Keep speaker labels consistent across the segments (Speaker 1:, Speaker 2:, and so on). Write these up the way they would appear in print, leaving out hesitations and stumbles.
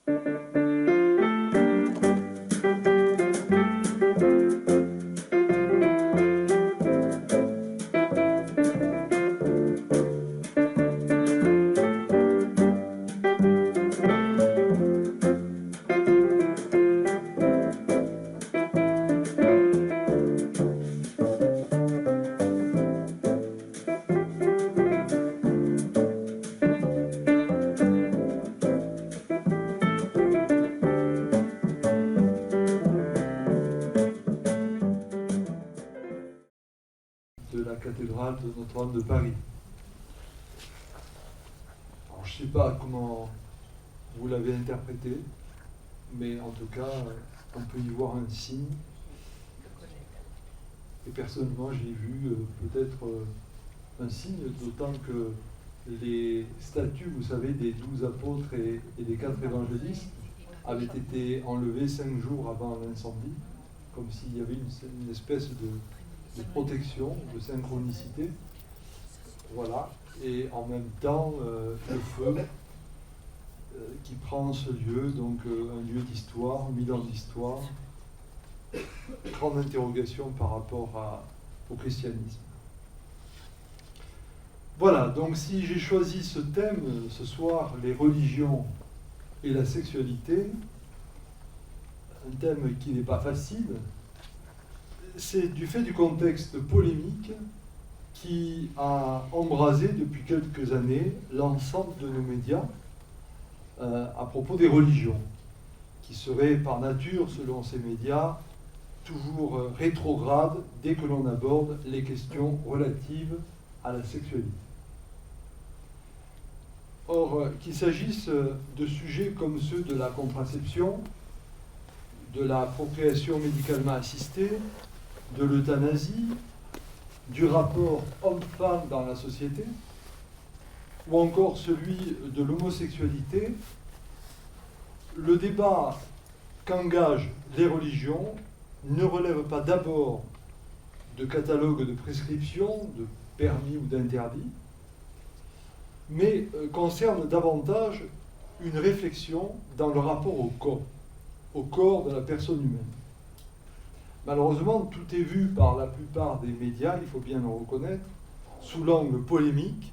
Speaker 1: De la cathédrale de Notre-Dame de Paris. Alors, je ne sais pas comment vous l'avez interprété, mais en tout cas, on peut y voir un signe. Et personnellement, j'ai vu peut-être un signe, d'autant que les statues, vous savez, des 12 apôtres et des 4 évangélistes avaient été enlevées 5 jours avant l'incendie, comme s'il y avait une espèce de protection, de synchronicité. Voilà. Et en même temps, le feu qui prend ce lieu, donc un lieu d'histoire, 1000 ans d'histoire, grande interrogation par rapport au christianisme. Voilà, donc si j'ai choisi ce thème ce soir, les religions et la sexualité, un thème qui n'est pas facile, c'est du fait du contexte polémique qui a embrasé depuis quelques années l'ensemble de nos médias à propos des religions, qui seraient par nature, selon ces médias, toujours rétrogrades dès que l'on aborde les questions relatives à la sexualité. Or, qu'il s'agisse de sujets comme ceux de la contraception, de la procréation médicalement assistée, de l'euthanasie, du rapport homme-femme dans la société, ou encore celui de l'homosexualité, le débat qu'engagent les religions ne relève pas d'abord de catalogue de prescriptions, de permis ou d'interdits, mais concerne davantage une réflexion dans le rapport au corps de la personne humaine. Malheureusement, tout est vu par la plupart des médias, il faut bien le reconnaître, sous l'angle polémique,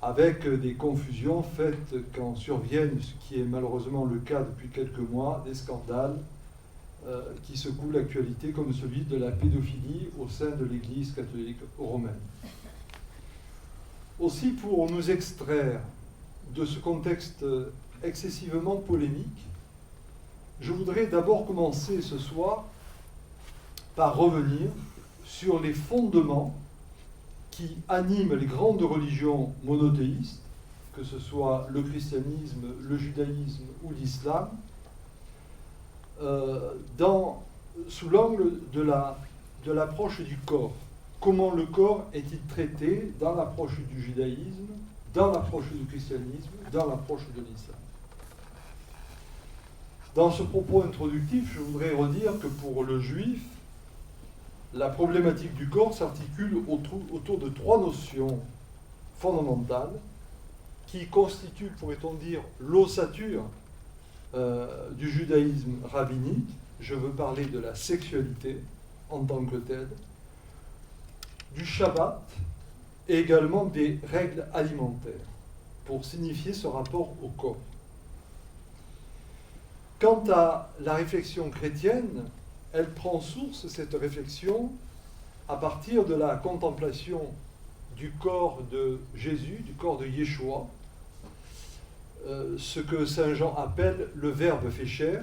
Speaker 1: avec des confusions faites quand surviennent, ce qui est malheureusement le cas depuis quelques mois, des scandales qui secouent l'actualité, comme celui de la pédophilie au sein de l'Église catholique romaine. Aussi, pour nous extraire de ce contexte excessivement polémique, je voudrais d'abord commencer ce soir par revenir sur les fondements qui animent les grandes religions monothéistes, que ce soit le christianisme, le judaïsme ou l'islam, sous l'angle de l'approche du corps. Comment le corps est-il traité dans l'approche du judaïsme, dans l'approche du christianisme, dans l'approche de l'islam. Dans ce propos introductif, je voudrais redire que pour le juif, la problématique du corps s'articule autour de 3 notions fondamentales qui constituent, pourrait-on dire, l'ossature du judaïsme rabbinique. Je veux parler de la sexualité en tant que telle, du Shabbat et également des règles alimentaires pour signifier ce rapport au corps. Quant à la réflexion chrétienne, elle prend source, cette réflexion, à partir de la contemplation du corps de Jésus, du corps de Yeshua, ce que saint Jean appelle le Verbe fait chair.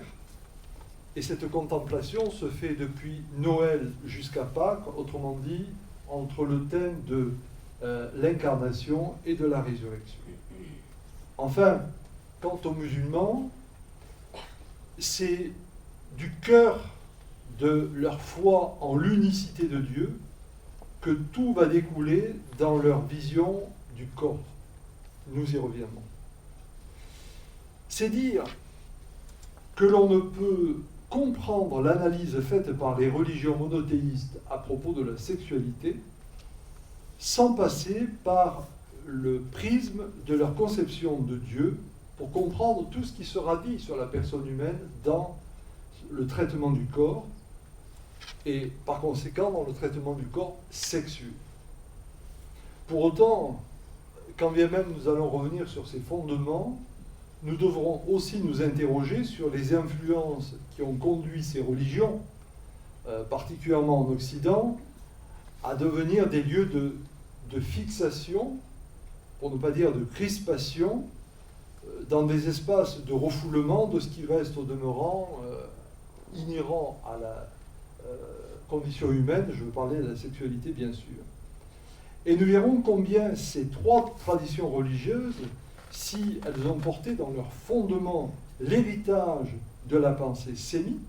Speaker 1: Et cette contemplation se fait depuis Noël jusqu'à Pâques, autrement dit, entre le thème de l'incarnation et de la résurrection. Enfin, quant aux musulmans, c'est du cœur de leur foi en l'unicité de Dieu que tout va découler dans leur vision du corps. Nous y reviendrons. C'est dire que l'on ne peut comprendre l'analyse faite par les religions monothéistes à propos de la sexualité sans passer par le prisme de leur conception de Dieu pour comprendre tout ce qui sera dit sur la personne humaine dans le traitement du corps et par conséquent dans le traitement du corps sexué. Pour autant, quand bien même nous allons revenir sur ces fondements, nous devrons aussi nous interroger sur les influences qui ont conduit ces religions, particulièrement en Occident, à devenir des lieux de fixation, pour ne pas dire de crispation, dans des espaces de refoulement de ce qui reste au demeurant inhérent à la condition humaine. Je veux parler de la sexualité, bien sûr. Et nous verrons combien ces trois traditions religieuses, si elles ont porté dans leur fondement l'héritage de la pensée sémite,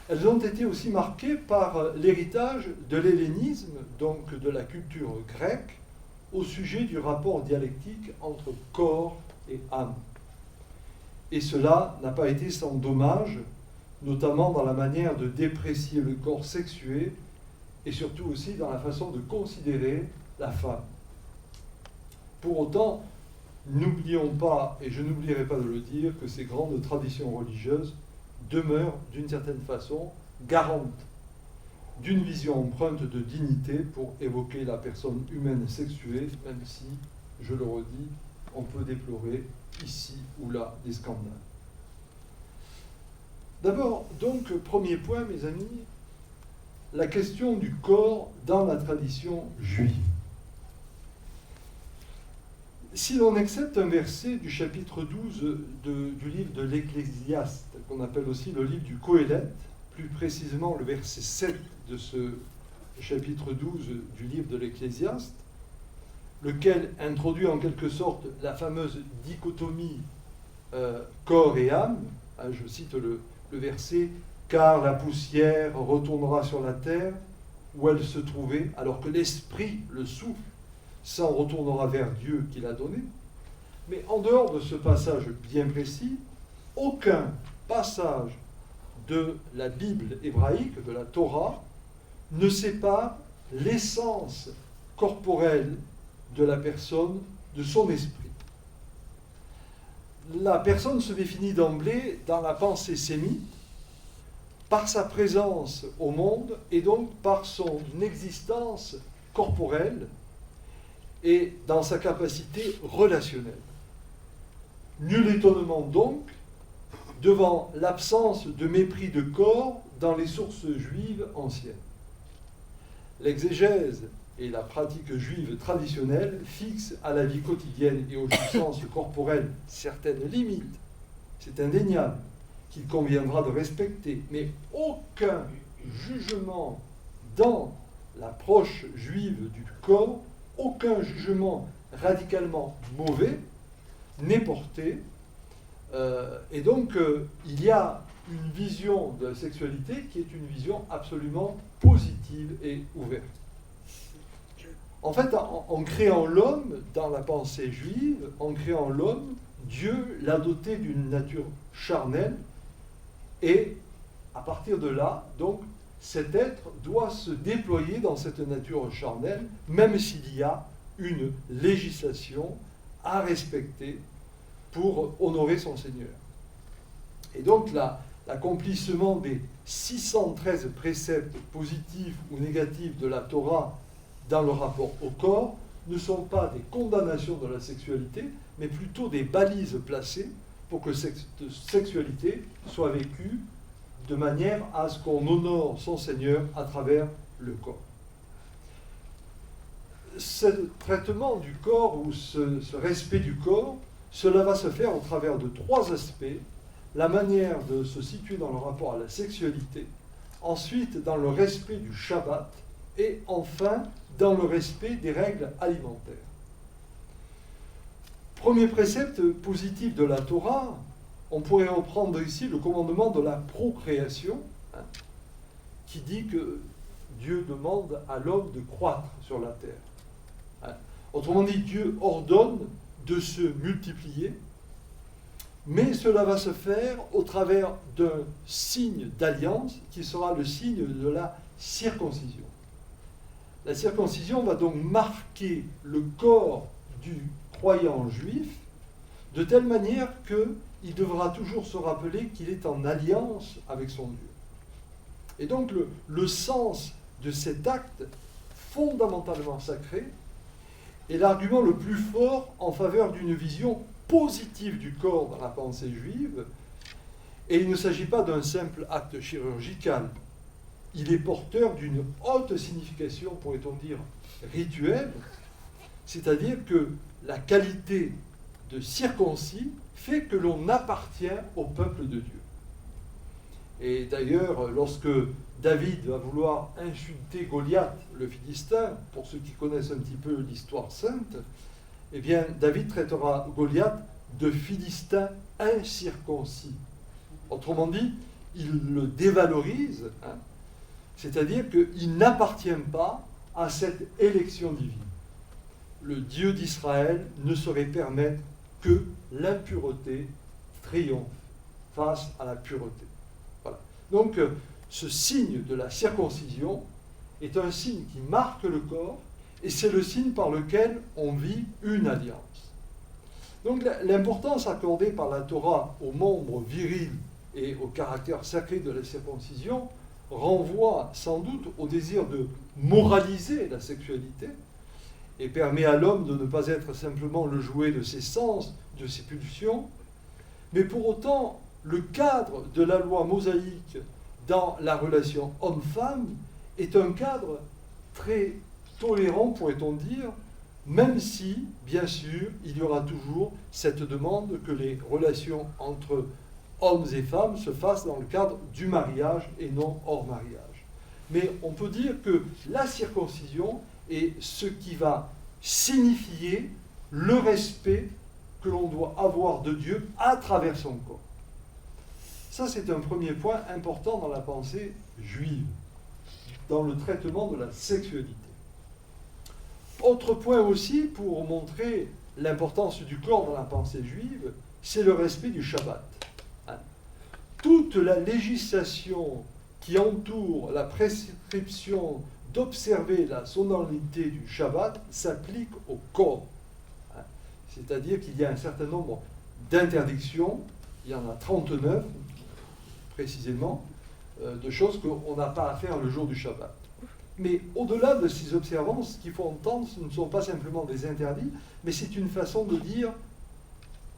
Speaker 1: elles ont été aussi marquées par l'héritage de l'hellénisme, donc de la culture grecque, au sujet du rapport dialectique entre corps et âme. Et cela n'a pas été sans dommage, notamment dans la manière de déprécier le corps sexué et surtout aussi dans la façon de considérer la femme. Pour autant, n'oublions pas, et je n'oublierai pas de le dire, que ces grandes traditions religieuses demeurent d'une certaine façon garantes d'une vision empreinte de dignité pour évoquer la personne humaine sexuée, même si, je le redis, on peut déplorer ici ou là des scandales. D'abord, donc, premier point, mes amis, la question du corps dans la tradition juive. Si l'on accepte un verset du chapitre 12 du livre de l'Ecclésiaste, qu'on appelle aussi le livre du Qoéleth, plus précisément le verset 7 de ce chapitre 12 du livre de l'Ecclésiaste, lequel introduit en quelque sorte la fameuse dichotomie corps et âme, je cite le verset « Car la poussière retournera sur la terre où elle se trouvait, alors que l'esprit, le souffle, s'en retournera vers Dieu qui l'a donné. » Mais en dehors de ce passage bien précis, aucun passage de la Bible hébraïque, de la Torah, ne sépare l'essence corporelle de la personne de son esprit. La personne se définit d'emblée dans la pensée sémite par sa présence au monde et donc par son existence corporelle et dans sa capacité relationnelle. Nul étonnement donc devant l'absence de mépris de corps dans les sources juives anciennes. L'exégèse et la pratique juive traditionnelle fixent à la vie quotidienne et aux jouissances corporelles certaines limites, c'est indéniable, qu'il conviendra de respecter, mais aucun jugement dans l'approche juive du corps, aucun jugement radicalement mauvais n'est porté. Et donc, il y a une vision de la sexualité qui est une vision absolument positive et ouverte. En fait, en créant l'homme, dans la pensée juive, en créant l'homme, Dieu l'a doté d'une nature charnelle, et à partir de là, donc, cet être doit se déployer dans cette nature charnelle, même s'il y a une législation à respecter pour honorer son Seigneur. Et donc, l'accomplissement des 613 préceptes positifs ou négatifs de la Torah dans le rapport au corps ne sont pas des condamnations de la sexualité, mais plutôt des balises placées pour que cette sexualité soit vécue de manière à ce qu'on honore son Seigneur à travers le corps. Ce traitement du corps ou ce respect du corps, cela va se faire au travers de trois aspects: la manière de se situer dans le rapport à la sexualité, ensuite dans le respect du Shabbat, et enfin dans le respect des règles alimentaires. Premier précepte positif de la Torah, on pourrait reprendre ici le commandement de la procréation, qui dit que Dieu demande à l'homme de croître sur la terre. Autrement dit, Dieu ordonne de se multiplier, mais cela va se faire au travers d'un signe d'alliance qui sera le signe de la circoncision. La circoncision va donc marquer le corps du croyant juif de telle manière qu'il devra toujours se rappeler qu'il est en alliance avec son Dieu. Et donc le sens de cet acte fondamentalement sacré est l'argument le plus fort en faveur d'une vision positive du corps dans la pensée juive, et il ne s'agit pas d'un simple acte chirurgical. Il est porteur d'une haute signification, pourrait-on dire, rituelle, c'est-à-dire que la qualité de circoncis fait que l'on appartient au peuple de Dieu. Et d'ailleurs, lorsque David va vouloir insulter Goliath, le Philistin, pour ceux qui connaissent un petit peu l'histoire sainte, eh bien, David traitera Goliath de Philistin incirconcis. Autrement dit, il le dévalorise, hein, c'est-à-dire qu'il n'appartient pas à cette élection divine. Le Dieu d'Israël ne saurait permettre que l'impureté triomphe face à la pureté. Voilà. Donc, ce signe de la circoncision est un signe qui marque le corps, et c'est le signe par lequel on vit une alliance. Donc, l'importance accordée par la Torah aux membres virils et au caractère sacré de la circoncision renvoie sans doute au désir de moraliser la sexualité et permet à l'homme de ne pas être simplement le jouet de ses sens, de ses pulsions, mais pour autant, le cadre de la loi mosaïque dans la relation homme-femme est un cadre très tolérant, pourrait-on dire, même si, bien sûr, il y aura toujours cette demande que les relations entre hommes et femmes se fassent dans le cadre du mariage et non hors mariage. Mais on peut dire que la circoncision est ce qui va signifier le respect que l'on doit avoir de Dieu à travers son corps. Ça, c'est un premier point important dans la pensée juive, dans le traitement de la sexualité. Autre point aussi, pour montrer l'importance du corps dans la pensée juive, c'est le respect du Shabbat. Toute la législation qui entoure la prescription d'observer la solennité du Shabbat s'applique au corps. C'est-à-dire qu'il y a un certain nombre d'interdictions, il y en a 39 précisément, de choses qu'on n'a pas à faire le jour du Shabbat. Mais au-delà de ces observances, ce qu'il faut entendre, ce ne sont pas simplement des interdits, mais c'est une façon de dire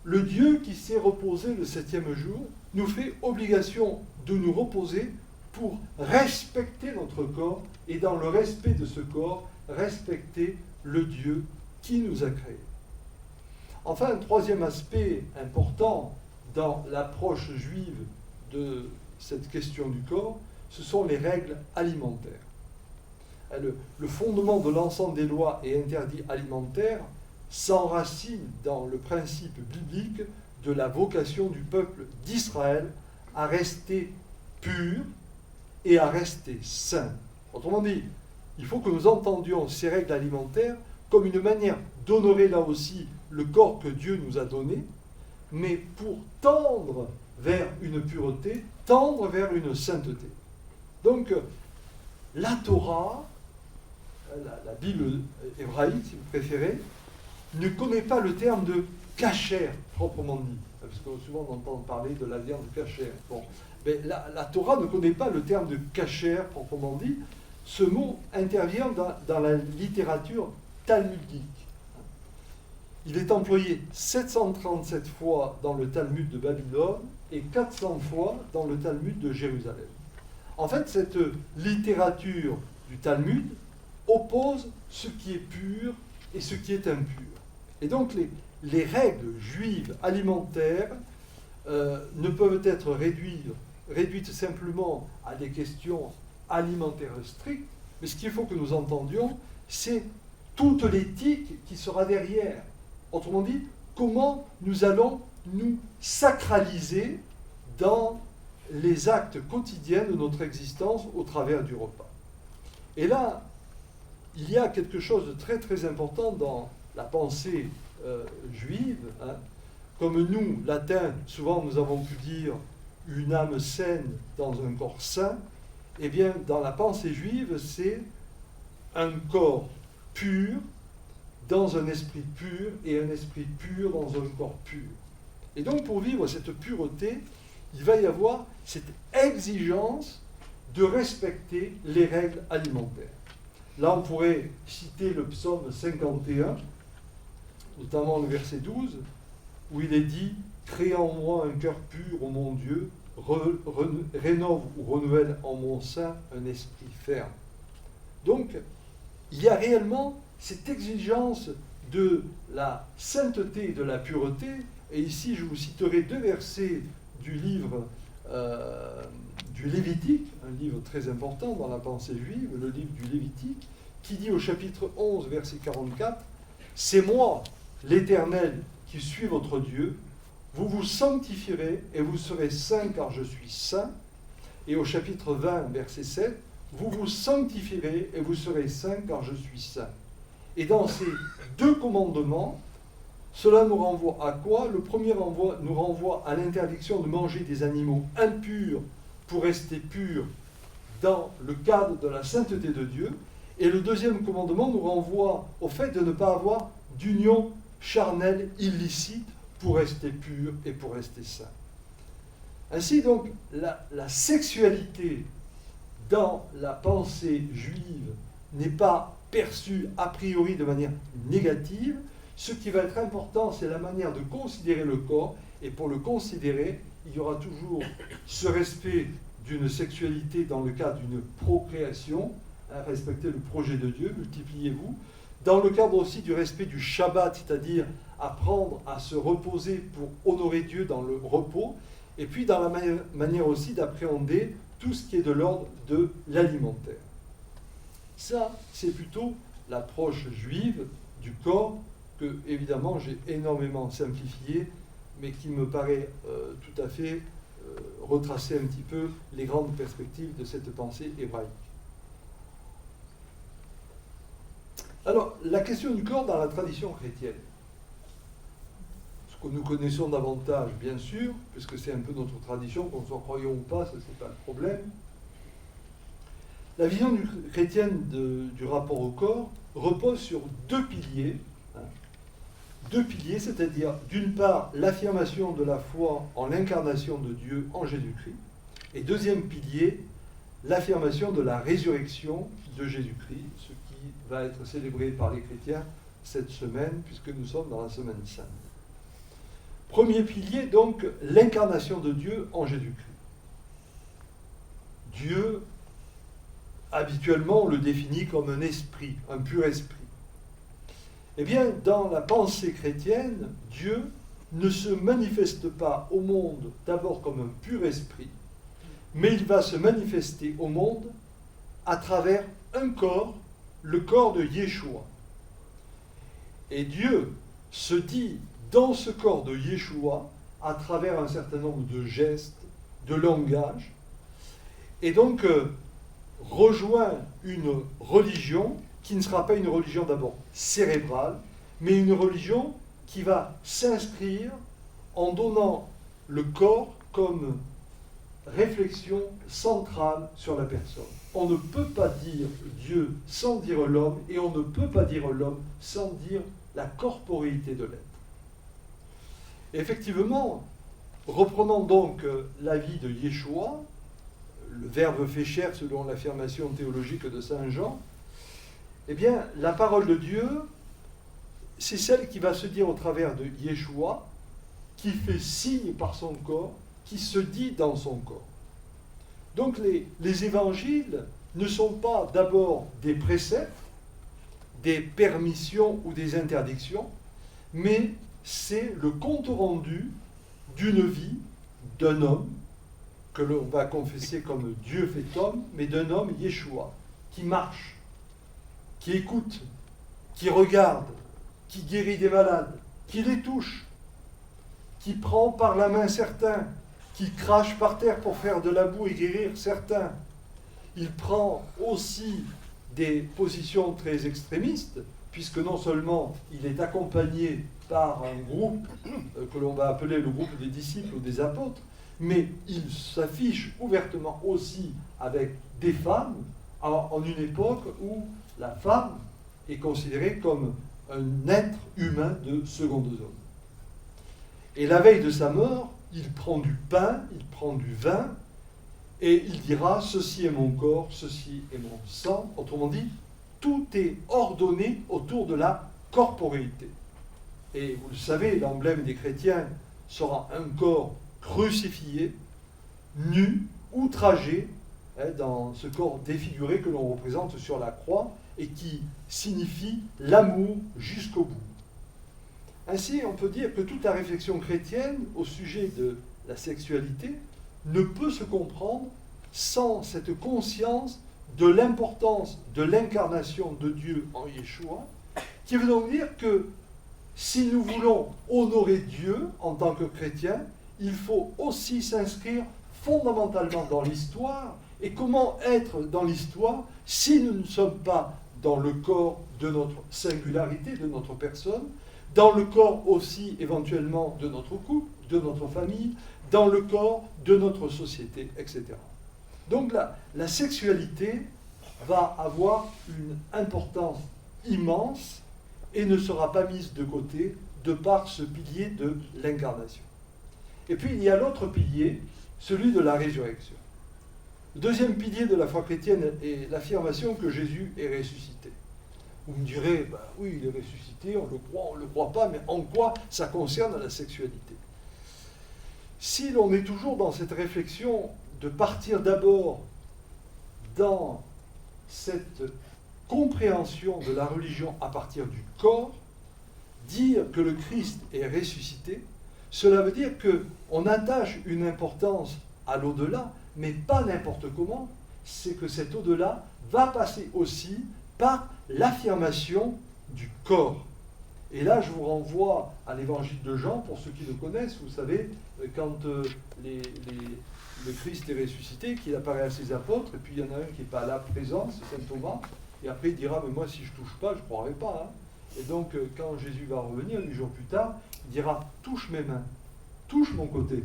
Speaker 1: le Dieu qui s'est reposé le 7e jour nous fait obligation de nous reposer pour respecter notre corps et dans le respect de ce corps, respecter le Dieu qui nous a créés. Enfin, un troisième aspect important dans l'approche juive de cette question du corps, ce sont les règles alimentaires. Le fondement de l'ensemble des lois et interdits alimentaires s'enracine dans le principe biblique de la vocation du peuple d'Israël à rester pur et à rester saint. Autrement dit, il faut que nous entendions ces règles alimentaires comme une manière d'honorer là aussi le corps que Dieu nous a donné, mais pour tendre vers une pureté, tendre vers une sainteté. Donc, la Torah, la Bible hébraïque, si vous préférez, ne connaît pas le terme de kasher, proprement dit. Parce que souvent on entend parler de la viande kasher. Bon. Mais la Torah ne connaît pas le terme de kasher, proprement dit. Ce mot intervient dans la littérature talmudique. Il est employé 737 fois dans le Talmud de Babylone et 400 fois dans le Talmud de Jérusalem. En fait, cette littérature du Talmud oppose ce qui est pur et ce qui est impur. Et donc les règles juives alimentaires ne peuvent être réduites simplement à des questions alimentaires strictes, mais ce qu'il faut que nous entendions, c'est toute l'éthique qui sera derrière. Autrement dit, comment nous allons nous sacraliser dans les actes quotidiens de notre existence au travers du repas. Et là, il y a quelque chose de très très important dans la pensée juive. Comme nous, latins, souvent nous avons pu dire une âme saine dans un corps sain, eh bien dans la pensée juive, c'est un corps pur dans un esprit pur et un esprit pur dans un corps pur. Et donc pour vivre cette pureté, il va y avoir cette exigence de respecter les règles alimentaires. Là, on pourrait citer le psaume 51, notamment le verset 12, où il est dit « Crée en moi un cœur pur, ô mon Dieu, rénove ou renouvelle en mon sein un esprit ferme. » Donc, il y a réellement cette exigence de la sainteté et de la pureté. Et ici, je vous citerai 2 versets du livre du Lévitique, un livre très important dans la pensée juive, le livre du Lévitique, qui dit au chapitre 11, verset 44, « C'est moi, l'Éternel, qui suis votre Dieu, vous vous sanctifierez et vous serez saints car je suis saint. » Et au chapitre 20, verset 7, « Vous vous sanctifierez et vous serez saints car je suis saint. » Et dans ces 2 commandements, cela nous renvoie à quoi? Le premier nous renvoie à l'interdiction de manger des animaux impurs pour rester purs dans le cadre de la sainteté de Dieu. Et le deuxième commandement nous renvoie au fait de ne pas avoir d'union charnelle illicite pour rester pur et pour rester saint. Ainsi donc, la sexualité dans la pensée juive n'est pas perçue a priori de manière négative. Ce qui va être important, c'est la manière de considérer le corps, et pour le considérer, il y aura toujours ce respect d'une sexualité dans le cadre d'une procréation, respecter le projet de Dieu, multipliez-vous, dans le cadre aussi du respect du Shabbat, c'est-à-dire apprendre à se reposer pour honorer Dieu dans le repos, et puis dans la manière aussi d'appréhender tout ce qui est de l'ordre de l'alimentaire. Ça, c'est plutôt l'approche juive du corps, que, évidemment, j'ai énormément simplifié, mais qui me paraît tout à fait retracer un petit peu les grandes perspectives de cette pensée hébraïque. Alors, la question du corps dans la tradition chrétienne. Ce que nous connaissons davantage, bien sûr, puisque c'est un peu notre tradition, qu'on s'en croyons ou pas, ça c'est pas le problème. La vision chrétienne du rapport au corps repose sur 2 piliers. 2 piliers, c'est-à-dire d'une part l'affirmation de la foi en l'incarnation de Dieu en Jésus-Christ, et deuxième pilier, l'affirmation de la résurrection de Jésus-Christ, ce qui va être célébré par les chrétiens cette semaine, puisque nous sommes dans la semaine sainte. Premier pilier, donc, l'incarnation de Dieu en Jésus-Christ. Dieu, habituellement, on le définit comme un esprit, un pur esprit. Eh bien, dans la pensée chrétienne, Dieu ne se manifeste pas au monde d'abord comme un pur esprit, mais il va se manifester au monde à travers un corps, le corps de Yeshua. Et Dieu se dit dans ce corps de Yeshua à travers un certain nombre de gestes, de langage, et donc rejoint une religion qui ne sera pas une religion d'abord cérébrale, mais une religion qui va s'inscrire en donnant le corps comme réflexion centrale sur la personne. On ne peut pas dire Dieu sans dire l'homme, et on ne peut pas dire l'homme sans dire la corporéité de l'être. Effectivement, reprenons donc la vie de Yeshua, le Verbe fait chair selon l'affirmation théologique de Saint Jean. Eh bien, la parole de Dieu, c'est celle qui va se dire au travers de Yeshua, qui fait signe par son corps, qui se dit dans son corps. Donc les évangiles ne sont pas d'abord des préceptes, des permissions ou des interdictions, mais c'est le compte rendu d'une vie d'un homme, que l'on va confesser comme Dieu fait homme, mais d'un homme, Yeshua, qui marche, qui écoute, qui regarde, qui guérit des malades, qui les touche, qui prend par la main certains, qui crache par terre pour faire de la boue et guérir certains. Il prend aussi des positions très extrémistes, puisque non seulement il est accompagné par un groupe que l'on va appeler le groupe des disciples ou des apôtres, mais il s'affiche ouvertement aussi avec des femmes en une époque où la femme est considérée comme un être humain de seconde zone. Et la veille de sa mort, il prend du pain, il prend du vin, et il dira, ceci est mon corps, ceci est mon sang. Autrement dit, tout est ordonné autour de la corporéité. Et vous le savez, l'emblème des chrétiens sera un corps crucifié, nu, outragé, dans ce corps défiguré que l'on représente sur la croix et qui signifie l'amour jusqu'au bout. Ainsi, on peut dire que toute la réflexion chrétienne au sujet de la sexualité ne peut se comprendre sans cette conscience de l'importance de l'incarnation de Dieu en Yeshua, qui veut donc dire que si nous voulons honorer Dieu en tant que chrétiens, il faut aussi s'inscrire fondamentalement dans l'histoire. Et comment être dans l'histoire si nous ne sommes pas dans le corps de notre singularité, de notre personne, dans le corps aussi éventuellement de notre couple, de notre famille, dans le corps de notre société, etc. Donc la sexualité va avoir une importance immense et ne sera pas mise de côté de par ce pilier de l'incarnation. Et puis il y a l'autre pilier, celui de la résurrection. Le deuxième pilier de la foi chrétienne est l'affirmation que Jésus est ressuscité. Vous me direz, ben oui, il est ressuscité, on le croit, on ne le croit pas, mais en quoi ça concerne la sexualité? Si l'on est toujours dans cette réflexion de partir d'abord dans cette compréhension de la religion à partir du corps, dire que le Christ est ressuscité, cela veut dire qu'on attache une importance à l'au-delà, mais pas n'importe comment. C'est que cet au-delà va passer aussi par l'affirmation du corps. Et là, je vous renvoie à l'évangile de Jean, pour ceux qui le connaissent. Vous savez, quand le Christ est ressuscité, qu'il apparaît à ses apôtres, et puis il y en a un qui n'est pas là présent, c'est Saint Thomas, et après il dira, mais moi si je ne touche pas, je ne croirai pas. Et donc, quand Jésus va revenir, 8 jours plus tard, il dira, touche mes mains, touche mon côté.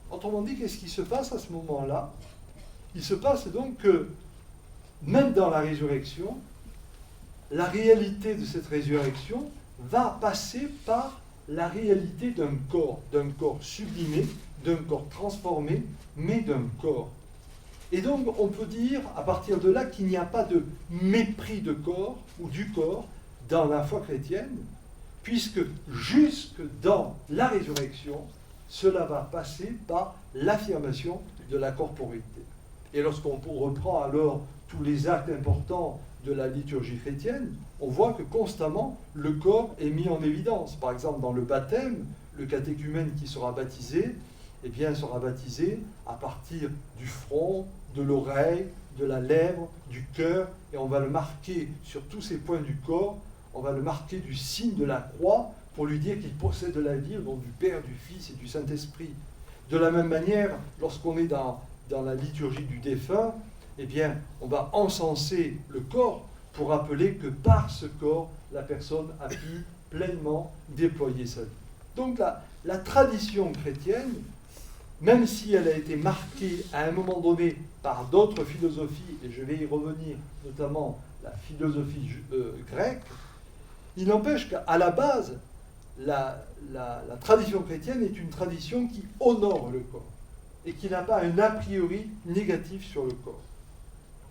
Speaker 1: Autrement dit, qu'est-ce qui se passe à ce moment-là? Il se passe donc que, même dans la résurrection, la réalité de cette résurrection va passer par la réalité d'un corps sublimé, d'un corps transformé, mais d'un corps. Et donc, on peut dire, à partir de là, qu'il n'y a pas de mépris de corps, ou du corps, dans la foi chrétienne, puisque jusque dans la résurrection, cela va passer par l'affirmation de la corporité. Et lorsqu'on reprend alors tous les actes importants de la liturgie chrétienne, on voit que constamment le corps est mis en évidence. Par exemple, dans le baptême, le catéchumène qui sera baptisé, eh bien, sera baptisé à partir du front, de l'oreille, de la lèvre, du cœur, et on va le marquer sur tous ces points du corps, on va le marquer du signe de la croix pour lui dire qu'il possède la vie au nom du Père, du Fils et du Saint-Esprit. De la même manière, lorsqu'on est dans la liturgie du défunt, eh bien, on va encenser le corps pour rappeler que par ce corps, la personne a pu pleinement déployer sa vie. Donc la tradition chrétienne, même si elle a été marquée à un moment donné par d'autres philosophies, et je vais y revenir, notamment la philosophie grecque, il n'empêche qu'à la base, la tradition chrétienne est une tradition qui honore le corps et qui n'a pas un a priori négatif sur le corps.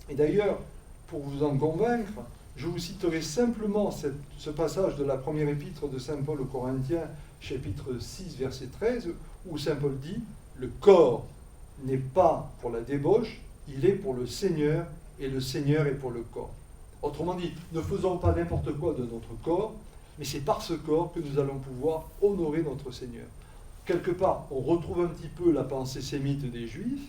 Speaker 1: Et d'ailleurs, pour vous en convaincre, je vous citerai simplement ce passage de la première épître de Saint Paul aux Corinthiens, chapitre 6, verset 13, où Saint Paul dit « Le corps n'est pas pour la débauche, il est pour le Seigneur, et le Seigneur est pour le corps. » Autrement dit, ne faisons pas n'importe quoi de notre corps, mais c'est par ce corps que nous allons pouvoir honorer notre Seigneur. Quelque part, on retrouve un petit peu la pensée sémite des Juifs,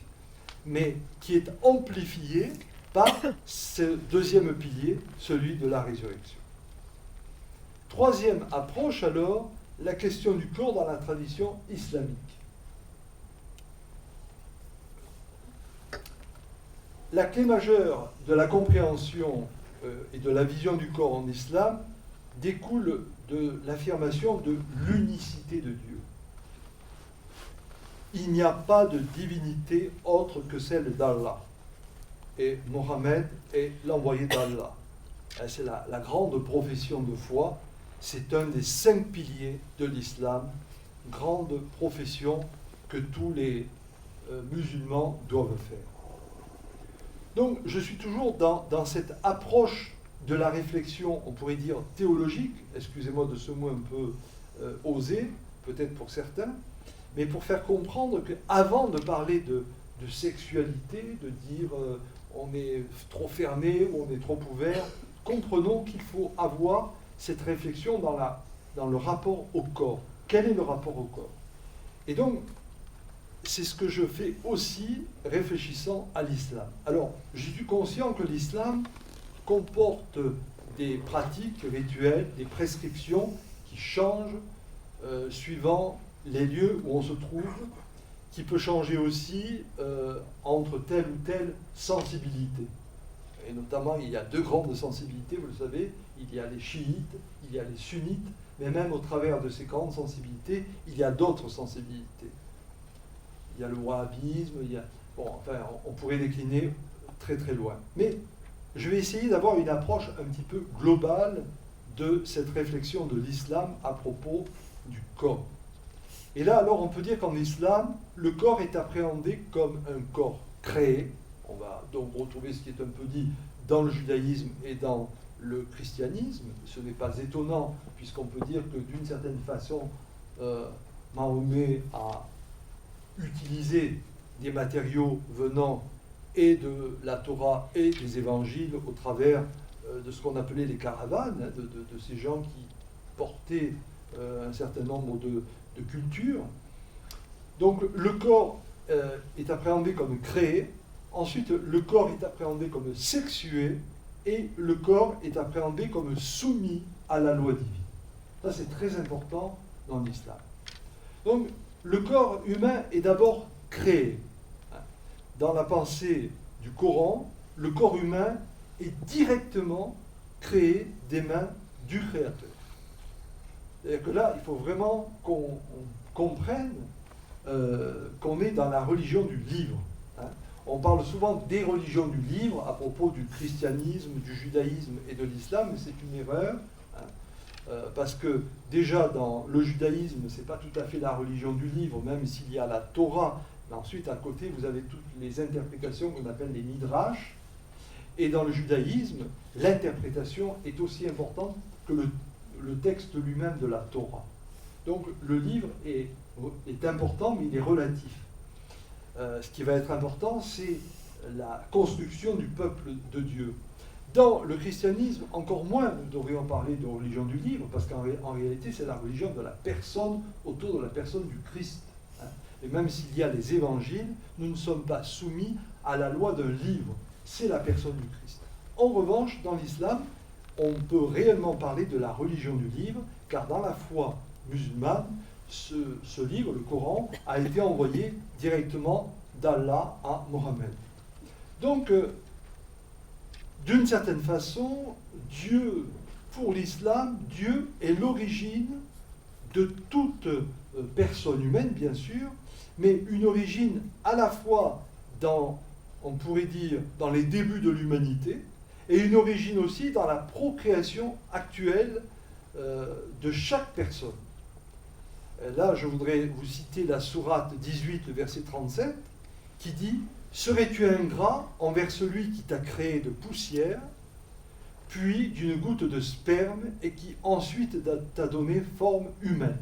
Speaker 1: mais qui est amplifiée par ce deuxième pilier, celui de la résurrection. Troisième approche alors, la question du corps dans la tradition islamique. La clé majeure de la compréhension et de la vision du corps en islam découle de l'affirmation de l'unicité de Dieu. Il n'y a pas de divinité autre que celle d'Allah. Et Mohammed est l'envoyé d'Allah. C'est la grande profession de foi. C'est un des 5 piliers de l'islam grande profession que tous les musulmans doivent faire. Donc je suis toujours dans cette approche de la réflexion, on pourrait dire théologique, excusez-moi de ce mot un peu osé, peut-être pour certains, mais pour faire comprendre qu'avant de parler de sexualité, de dire on est trop fermé ou on est trop ouvert, comprenons qu'il faut avoir cette réflexion dans le rapport au corps. Quel est le rapport au corps? Et donc, c'est ce que je fais aussi réfléchissant à l'islam. Alors, je suis conscient que l'islam comporte des pratiques rituelles, des prescriptions qui changent suivant les lieux où on se trouve, qui peut changer aussi entre telle ou telle sensibilité. Et notamment, il y a deux grandes sensibilités, vous le savez, il y a les chiites, il y a les sunnites, mais même au travers de ces grandes sensibilités, il y a d'autres sensibilités. Il y a le wahhabisme, on pourrait décliner très très loin. Mais je vais essayer d'avoir une approche un petit peu globale de cette réflexion de l'islam à propos du corps. Et là, alors, on peut dire qu'en islam, le corps est appréhendé comme un corps créé. On va donc retrouver ce qui est un peu dit dans le judaïsme et dans le christianisme. Ce n'est pas étonnant, puisqu'on peut dire que d'une certaine façon, Mahomet a utilisé des matériaux venant et de la Torah et des évangiles au travers de ce qu'on appelait les caravanes, de ces gens qui portaient un certain nombre de cultures. Donc le corps est appréhendé comme créé, ensuite le corps est appréhendé comme sexué, et le corps est appréhendé comme soumis à la loi divine. Ça, c'est très important dans l'islam. Donc, le corps humain est d'abord créé. Dans la pensée du Coran, le corps humain est directement créé des mains du Créateur. C'est-à-dire que là, il faut vraiment qu'on comprenne qu'on est dans la religion du livre. On parle souvent des religions du livre à propos du christianisme, du judaïsme et de l'islam, mais c'est une erreur, parce que déjà dans le judaïsme, ce n'est pas tout à fait la religion du livre, même s'il y a la Torah, mais ensuite à côté vous avez toutes les interprétations qu'on appelle les midrash, et dans le judaïsme, l'interprétation est aussi importante que le texte lui-même de la Torah. Donc le livre est important, mais il est relatif. Ce qui va être important, c'est la construction du peuple de Dieu. Dans le christianisme, encore moins, nous devrions parler de religion du livre, parce qu'en réalité, c'est la religion de la personne, autour de la personne du Christ. Et même s'il y a les évangiles, nous ne sommes pas soumis à la loi d'un livre. C'est la personne du Christ. En revanche, dans l'islam, on peut réellement parler de la religion du livre, car dans la foi musulmane, ce livre, le Coran, a été envoyé directement d'Allah à Mohammed. Donc, d'une certaine façon, Dieu, pour l'islam, Dieu est l'origine de toute personne humaine, bien sûr, mais une origine à la fois on pourrait dire, dans les débuts de l'humanité, et une origine aussi dans la procréation actuelle de chaque personne. Là, je voudrais vous citer la sourate 18, le verset 37, qui dit « Serais-tu ingrat envers celui qui t'a créé de poussière, puis d'une goutte de sperme, et qui ensuite t'a donné forme humaine ?»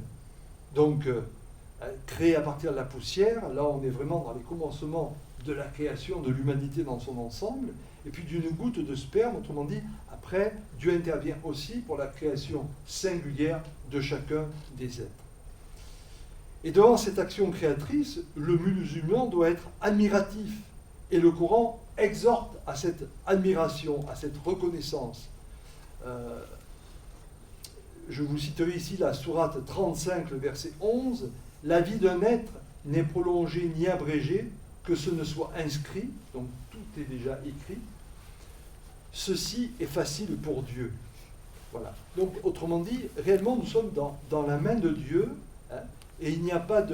Speaker 1: Donc, créé à partir de la poussière, là on est vraiment dans les commencements de la création de l'humanité dans son ensemble, et puis d'une goutte de sperme, autrement dit, après, Dieu intervient aussi pour la création singulière de chacun des êtres. Et devant cette action créatrice, le musulman doit être admiratif. Et le Coran exhorte à cette admiration, à cette reconnaissance. Je vous citerai ici la sourate 35, le verset 11. « La vie d'un être n'est prolongée ni abrégée que ce ne soit inscrit. » Donc tout est déjà écrit. « Ceci est facile pour Dieu. » Voilà. Donc autrement dit, réellement nous sommes dans la main de Dieu, hein, et il n'y a pas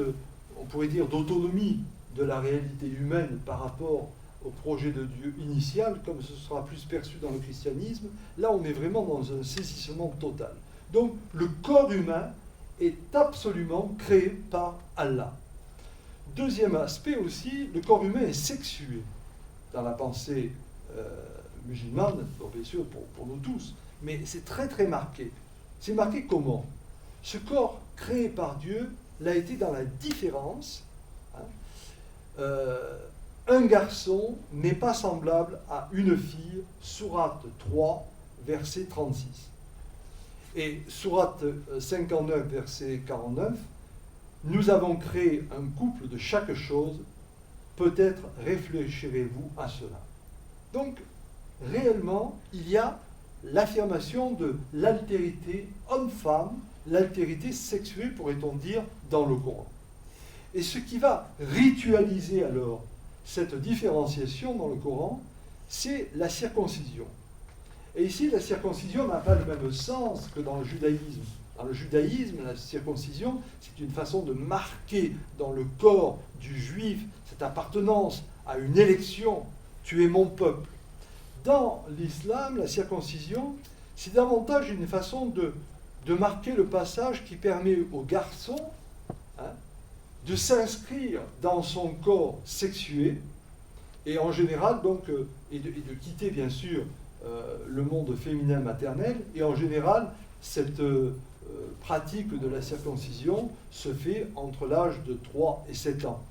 Speaker 1: on pourrait dire, d'autonomie de la réalité humaine par rapport au projet de Dieu initial, comme ce sera plus perçu dans le christianisme. Là, on est vraiment dans un saisissement total. Donc, le corps humain est absolument créé par Allah. Deuxième aspect aussi, le corps humain est sexué dans la pensée musulmane, bon, bien sûr pour nous tous, mais c'est très très marqué. C'est marqué comment? Ce corps créé par Dieu l'a été dans la différence. Un garçon n'est pas semblable à une fille, sourate 3, verset 36. Et sourate 59, verset 49, nous avons créé un couple de chaque chose, peut-être réfléchirez-vous à cela. Donc, réellement, il y a l'affirmation de l'altérité homme-femme, l'altérité sexuelle, pourrait-on dire, dans le Coran. Et ce qui va ritualiser alors cette différenciation dans le Coran, c'est la circoncision. Et ici, la circoncision n'a pas le même sens que dans le judaïsme. Dans le judaïsme, la circoncision, c'est une façon de marquer dans le corps du juif cette appartenance à une élection. Tu es mon peuple. Dans l'islam, la circoncision, c'est davantage une façon de marquer le passage qui permet au garçon de s'inscrire dans son corps sexué, et en général, donc, et de quitter bien sûr le monde féminin maternel, et en général, cette pratique de la circoncision se fait entre l'âge de 3 et 7 ans.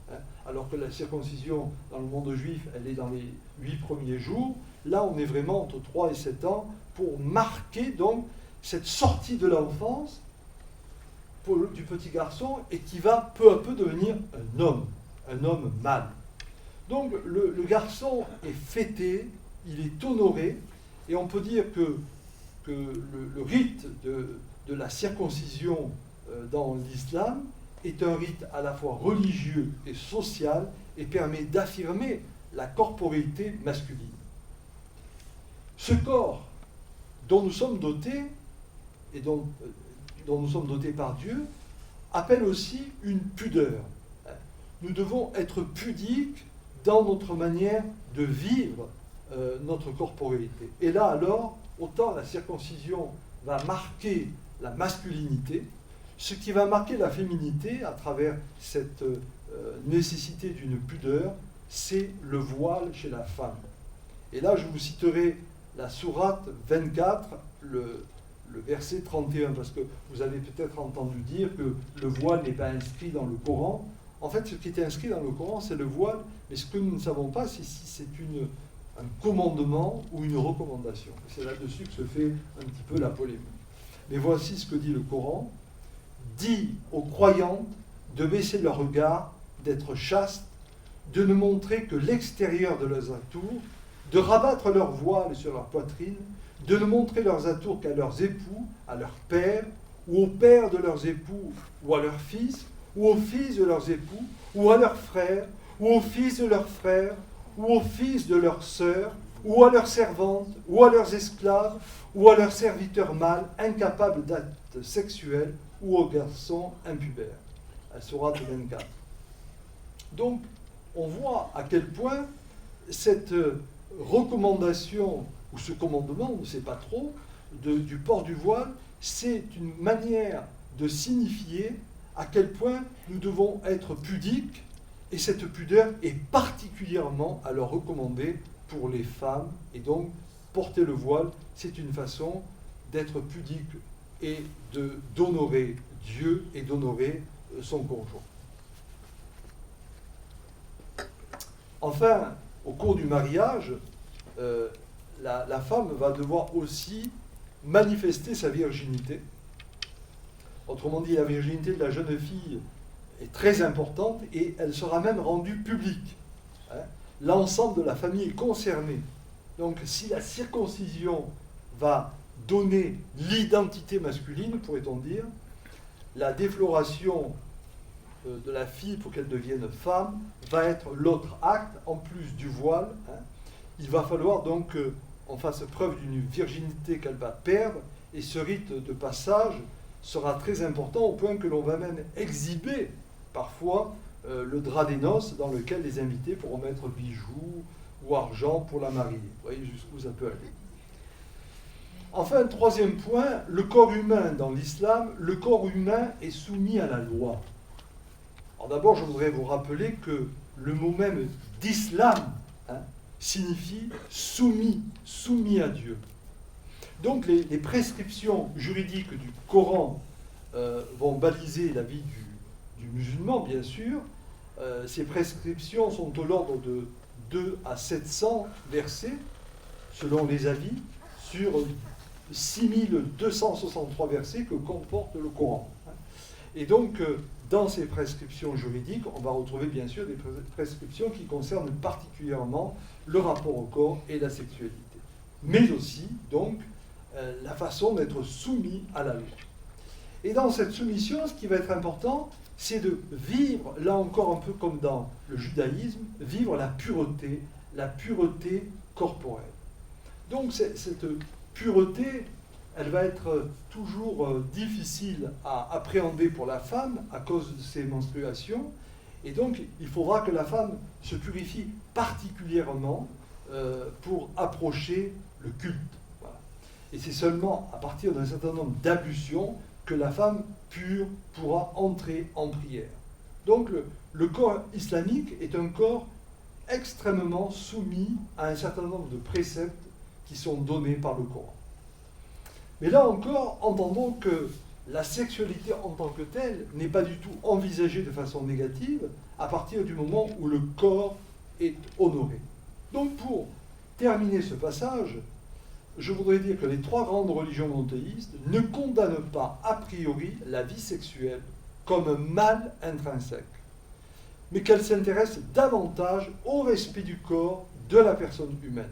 Speaker 1: Alors que la circoncision dans le monde juif, elle est dans les 8 premiers jours. Là, on est vraiment entre 3 et 7 ans pour marquer donc cette sortie de l'enfance du petit garçon et qui va peu à peu devenir un homme mâle. Donc le garçon est fêté, il est honoré, et on peut dire que le rite de la circoncision dans l'islam est un rite à la fois religieux et social et permet d'affirmer la corporéité masculine. Ce corps dont nous sommes dotés et dont nous sommes dotés par Dieu appelle aussi une pudeur. Nous devons être pudiques dans notre manière de vivre notre corporéité. Et là alors, autant la circoncision va marquer la masculinité, ce qui va marquer la féminité à travers cette nécessité d'une pudeur, c'est le voile chez la femme. Et là, je vous citerai la sourate 24, le verset 31, parce que vous avez peut-être entendu dire que le voile n'est pas inscrit dans le Coran. En fait, ce qui est inscrit dans le Coran, c'est le voile, mais ce que nous ne savons pas, c'est si c'est un commandement ou une recommandation. C'est là-dessus que se fait un petit peu la polémique. Mais voici ce que dit le Coran. Dis aux croyantes de baisser leur regard, d'être chastes, de ne montrer que l'extérieur de leurs atours, de rabattre leur voile sur leur poitrine, de ne montrer leurs atours qu'à leurs époux, à leurs pères, ou aux pères de leurs époux, ou à leurs fils, ou aux fils de leurs époux, ou à leurs frères, ou aux fils de leurs frères, ou aux fils de leurs sœurs, ou à leurs servantes, ou à leurs esclaves, ou à leurs serviteurs mâles incapables d'actes sexuels, ou aux garçons impubères. La sourate 24. Donc, on voit à quel point cette recommandation, ou ce commandement, on ne sait pas trop, du port du voile, c'est une manière de signifier à quel point nous devons être pudiques, et cette pudeur est particulièrement alors recommandée pour les femmes, et donc porter le voile, c'est une façon d'être pudique et d'honorer Dieu et d'honorer son conjoint. Enfin, au cours du mariage, la femme va devoir aussi manifester sa virginité. Autrement dit, la virginité de la jeune fille est très importante et elle sera même rendue publique. L'ensemble de la famille est concerné. Donc, si la circoncision va donner l'identité masculine, pourrait-on dire, la défloration de la fille pour qu'elle devienne femme va être l'autre acte, en plus du voile. Il va falloir donc qu'on fasse preuve d'une virginité qu'elle va perdre, et ce rite de passage sera très important au point que l'on va même exhiber parfois le drap des noces dans lequel les invités pourront mettre bijoux ou argent pour la marier. Vous voyez jusqu'où ça peut aller. Enfin, troisième point, le corps humain dans l'islam, le corps humain est soumis à la loi. Alors d'abord, je voudrais vous rappeler que le mot même d'islam signifie soumis, soumis à Dieu. Donc les prescriptions juridiques du Coran vont baliser la vie du musulman, bien sûr. Ces prescriptions sont de l'ordre de 2 à 700 versets, selon les avis, sur 6263 versets que comporte le Coran. Et donc, dans ces prescriptions juridiques, on va retrouver bien sûr des prescriptions qui concernent particulièrement le rapport au corps et la sexualité. Mais aussi, donc, la façon d'être soumis à la loi. Et dans cette soumission, ce qui va être important, c'est de vivre, là encore un peu comme dans le judaïsme, vivre la pureté corporelle. Donc cette pureté, elle va être toujours difficile à appréhender pour la femme à cause de ses menstruations. Et donc, il faudra que la femme se purifie particulièrement pour approcher le culte. Voilà. Et c'est seulement à partir d'un certain nombre d'ablutions que la femme pure pourra entrer en prière. Donc, le corps islamique est un corps extrêmement soumis à un certain nombre de préceptes qui sont donnés par le Coran. Mais là encore, entendons que la sexualité en tant que telle n'est pas du tout envisagée de façon négative à partir du moment où le corps est honoré. Donc pour terminer ce passage, je voudrais dire que les 3 grandes religions monothéistes ne condamnent pas a priori la vie sexuelle comme un mal intrinsèque, mais qu'elles s'intéressent davantage au respect du corps de la personne humaine.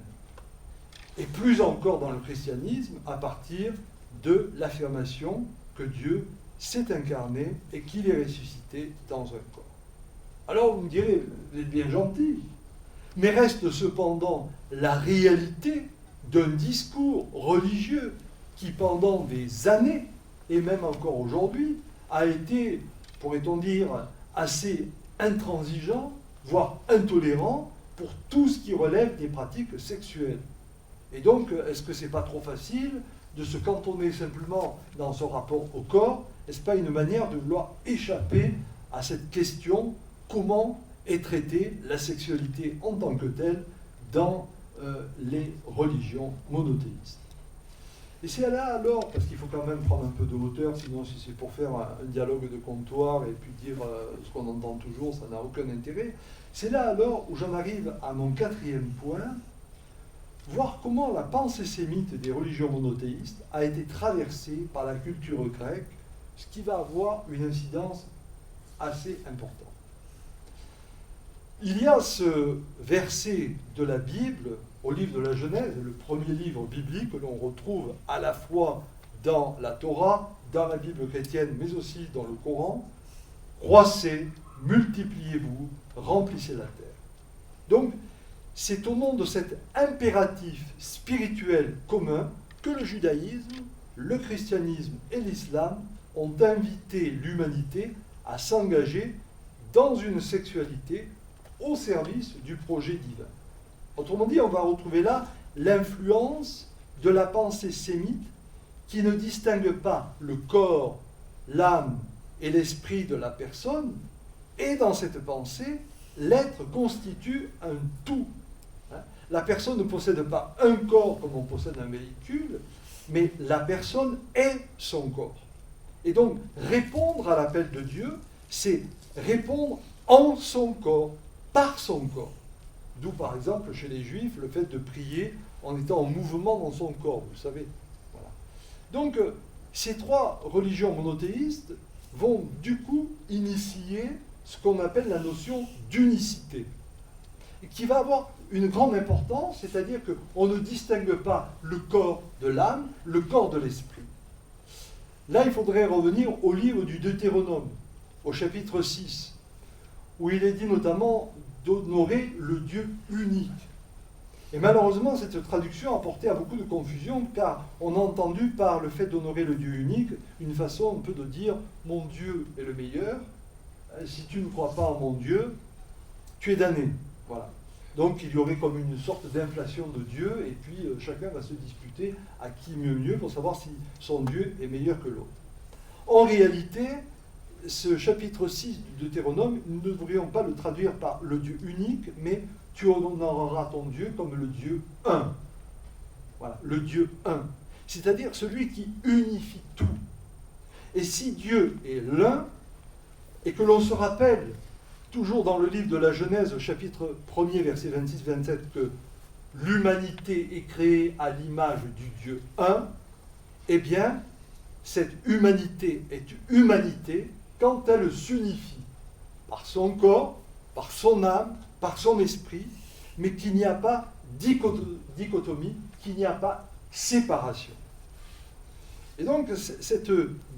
Speaker 1: Et plus encore dans le christianisme, à partir de l'affirmation que Dieu s'est incarné et qu'il est ressuscité dans un corps. Alors vous me direz, vous êtes bien gentil, mais reste cependant la réalité d'un discours religieux qui pendant des années, et même encore aujourd'hui, a été, pourrait-on dire, assez intransigeant, voire intolérant pour tout ce qui relève des pratiques sexuelles. Et donc, est-ce que c'est pas trop facile de se cantonner simplement dans son rapport au corps? Est-ce pas une manière de vouloir échapper à cette question, comment est traitée la sexualité en tant que telle dans les religions monothéistes? Et c'est là alors, parce qu'il faut quand même prendre un peu de hauteur, sinon si c'est pour faire un dialogue de comptoir et puis dire ce qu'on entend toujours, ça n'a aucun intérêt. C'est là alors où j'en arrive à mon 4e point, voir comment la pensée sémite des religions monothéistes a été traversée par la culture grecque, ce qui va avoir une incidence assez importante. Il y a ce verset de la Bible, au livre de la Genèse, le premier livre biblique que l'on retrouve à la fois dans la Torah, dans la Bible chrétienne, mais aussi dans le Coran. Croissez, multipliez-vous, remplissez la terre. Donc, c'est au nom de cet impératif spirituel commun que le judaïsme, le christianisme et l'islam ont invité l'humanité à s'engager dans une sexualité au service du projet divin. Autrement dit, on va retrouver là l'influence de la pensée sémite qui ne distingue pas le corps, l'âme et l'esprit de la personne, et dans cette pensée, l'être constitue un tout. La personne ne possède pas un corps comme on possède un véhicule, mais la personne est son corps. Et donc, répondre à l'appel de Dieu, c'est répondre en son corps, par son corps. D'où, par exemple, chez les Juifs, le fait de prier en étant en mouvement dans son corps, vous savez. Voilà. Donc, ces 3 religions monothéistes vont du coup initier ce qu'on appelle la notion d'unicité, et qui va avoir une grande importance, c'est-à-dire qu'on ne distingue pas le corps de l'âme, le corps de l'esprit. Là, il faudrait revenir au livre du Deutéronome, au chapitre 6, où il est dit notamment d'honorer le Dieu unique. Et malheureusement, cette traduction a porté à beaucoup de confusion, car on a entendu par le fait d'honorer le Dieu unique une façon un peu de dire « mon Dieu est le meilleur, si tu ne crois pas en mon Dieu, tu es damné ». Voilà. Donc il y aurait comme une sorte d'inflation de Dieu, et puis chacun va se disputer à qui mieux pour savoir si son Dieu est meilleur que l'autre. En réalité, ce chapitre 6 du Deutéronome, nous ne devrions pas le traduire par le Dieu unique, mais tu honoreras ton Dieu comme le Dieu un. Voilà, le Dieu un. C'est-à-dire celui qui unifie tout. Et si Dieu est l'un, et que l'on se rappelle, toujours dans le livre de la Genèse, au chapitre 1er, verset 26-27, que l'humanité est créée à l'image du Dieu un, eh bien, cette humanité est humanité quand elle s'unifie par son corps, par son âme, par son esprit, mais qu'il n'y a pas dichotomie, qu'il n'y a pas séparation. Et donc, cette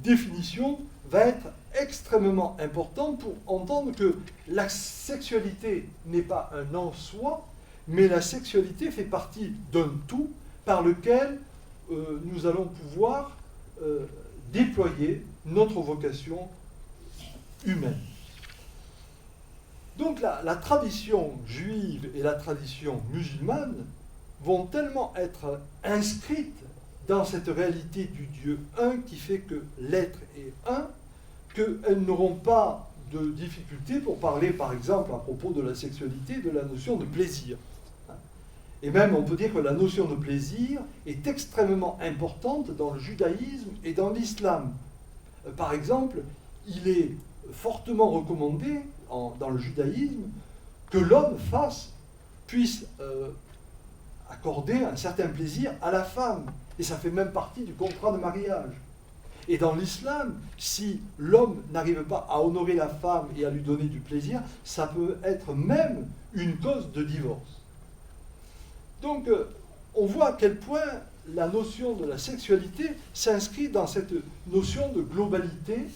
Speaker 1: définition va être extrêmement importante pour entendre que la sexualité n'est pas un en soi, mais la sexualité fait partie d'un tout par lequel nous allons pouvoir déployer notre vocation humaine. Donc la tradition juive et la tradition musulmane vont tellement être inscrites dans cette réalité du Dieu un qui fait que l'être est un, qu'elles n'auront pas de difficulté pour parler, par exemple, à propos de la sexualité, de la notion de plaisir. Et même, on peut dire que la notion de plaisir est extrêmement importante dans le judaïsme et dans l'islam. Par exemple, il est fortement recommandé dans le judaïsme que l'homme puisse accorder un certain plaisir à la femme. Et ça fait même partie du contrat de mariage. Et dans l'islam, si l'homme n'arrive pas à honorer la femme et à lui donner du plaisir, ça peut être même une cause de divorce. Donc, on voit à quel point la notion de la sexualité s'inscrit dans cette notion de globalité.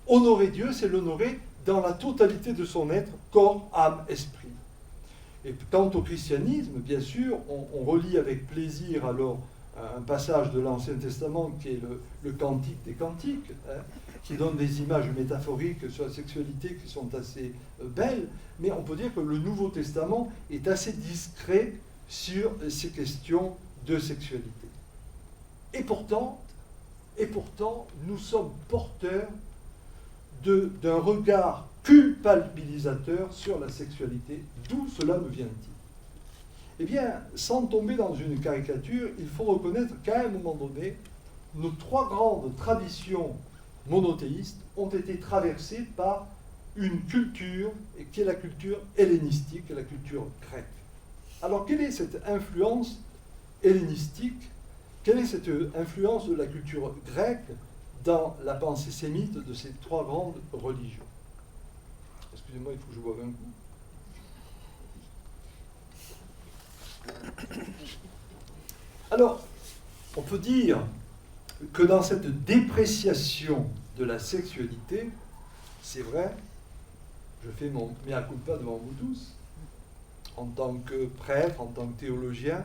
Speaker 1: Honorer Dieu, c'est l'honorer dans la totalité de son être, corps, âme, esprit. Et quant au christianisme, bien sûr, on relit avec plaisir alors un passage de l'Ancien Testament qui est le Cantique des Cantiques, qui donne des images métaphoriques sur la sexualité qui sont assez belles, mais on peut dire que le Nouveau Testament est assez discret sur ces questions de sexualité. Et pourtant, nous sommes porteurs d'un regard culpabilisateur sur la sexualité. D'où cela nous vient-il ? Eh bien, sans tomber dans une caricature, il faut reconnaître qu'à un moment donné, nos trois grandes traditions monothéistes ont été traversées par une culture, qui est la culture hellénistique, la culture grecque. Alors, quelle est cette influence hellénistique? Quelle est cette influence de la culture grecque dans la pensée sémite de ces trois grandes religions? Excusez-moi, il faut que je boive un coup. Alors, on peut dire que dans cette dépréciation de la sexualité, c'est vrai, je fais mon mea culpa devant vous tous, en tant que prêtre, en tant que théologien,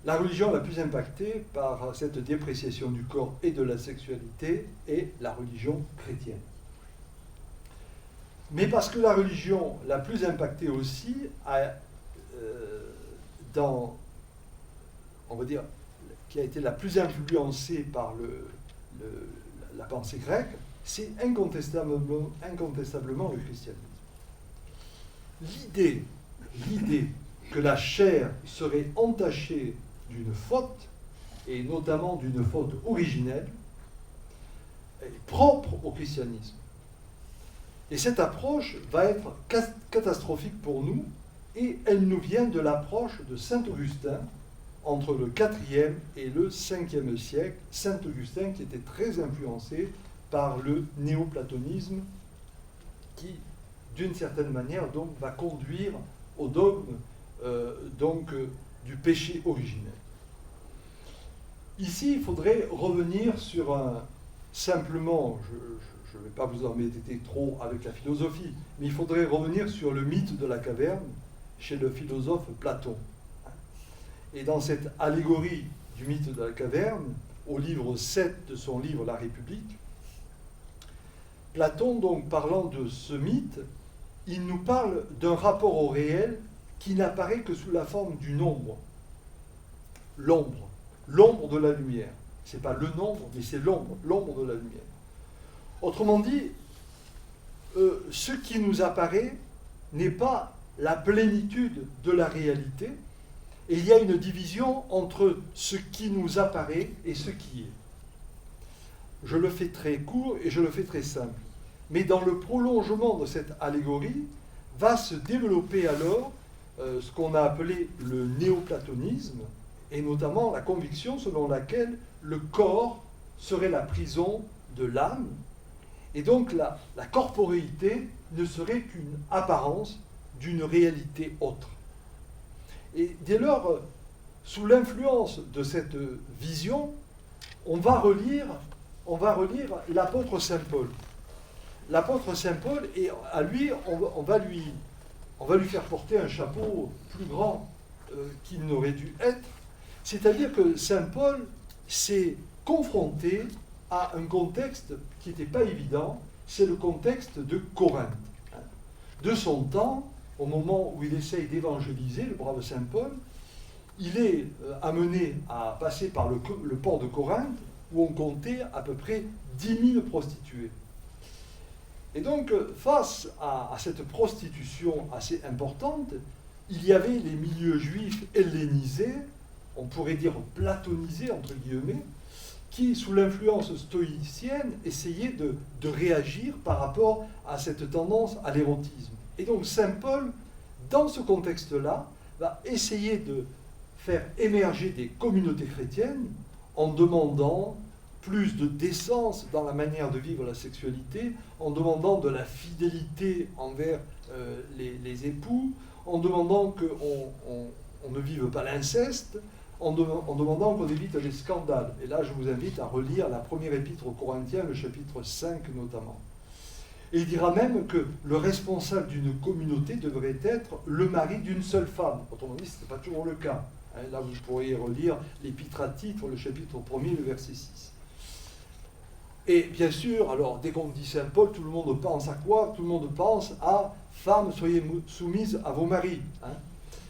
Speaker 1: la religion la plus impactée par cette dépréciation du corps et de la sexualité est la religion chrétienne. Mais parce que la religion la plus impactée aussi on va dire, qui a été la plus influencée par la pensée grecque, c'est incontestablement le christianisme. L'idée que la chair serait entachée d'une faute, et notamment d'une faute originelle, est propre au christianisme. Et cette approche va être catastrophique pour nous, et elle nous vient de l'approche de saint Augustin, entre le IVe et le Ve siècle. Saint Augustin qui était très influencé par le néoplatonisme, qui, d'une certaine manière, donc, va conduire au dogme du péché originel. Ici, il faudrait revenir sur simplement, je ne vais pas vous embêter trop avec la philosophie, mais il faudrait revenir sur le mythe de la caverne chez le philosophe Platon. Et dans cette allégorie du mythe de la caverne, au livre 7 de son livre La République, Platon, donc, parlant de ce mythe, il nous parle d'un rapport au réel qui n'apparaît que sous la forme d'une ombre. L'ombre de la lumière. Ce n'est pas le nombre, mais c'est l'ombre de la lumière. Autrement dit, ce qui nous apparaît n'est pas la plénitude de la réalité, et il y a une division entre ce qui nous apparaît et ce qui est. Je le fais très court et je le fais très simple. Mais dans le prolongement de cette allégorie, va se développer alors ce qu'on a appelé le néoplatonisme, et notamment la conviction selon laquelle le corps serait la prison de l'âme, et donc la corporéité ne serait qu'une apparence d'une réalité autre. Et dès lors, sous l'influence de cette vision, on va relire l'apôtre Saint Paul. L'apôtre Saint Paul, et à lui, on va lui faire porter un chapeau plus grand qu'il n'aurait dû être. C'est-à-dire que Saint Paul s'est confronté à un contexte qui n'était pas évident, c'est le contexte de Corinthe. De son temps, au moment où il essaye d'évangéliser, le brave Saint Paul, il est amené à passer par le port de Corinthe, où on comptait à peu près 10 000 prostituées. Et donc, face à cette prostitution assez importante, il y avait les milieux juifs hellénisés, on pourrait dire platonisés, entre guillemets, qui, sous l'influence stoïcienne, essayaient de réagir par rapport à cette tendance à l'érotisme. Et donc, Saint Paul, dans ce contexte-là, va essayer de faire émerger des communautés chrétiennes en demandant plus de décence dans la manière de vivre la sexualité, en demandant de la fidélité envers les époux, en demandant qu'on ne vive pas l'inceste, en demandant qu'on évite les scandales. Et là, je vous invite à relire la première épître aux Corinthiens, le chapitre 5 notamment. Et il dira même que le responsable d'une communauté devrait être le mari d'une seule femme. Autrement dit, ce n'est pas toujours le cas. Là, vous pourriez relire l'épître à Titre, le chapitre 1er, le verset 6. Et bien sûr, alors, dès qu'on dit Saint Paul, tout le monde pense à quoi? Tout le monde pense à « Femmes, soyez soumises à vos maris ».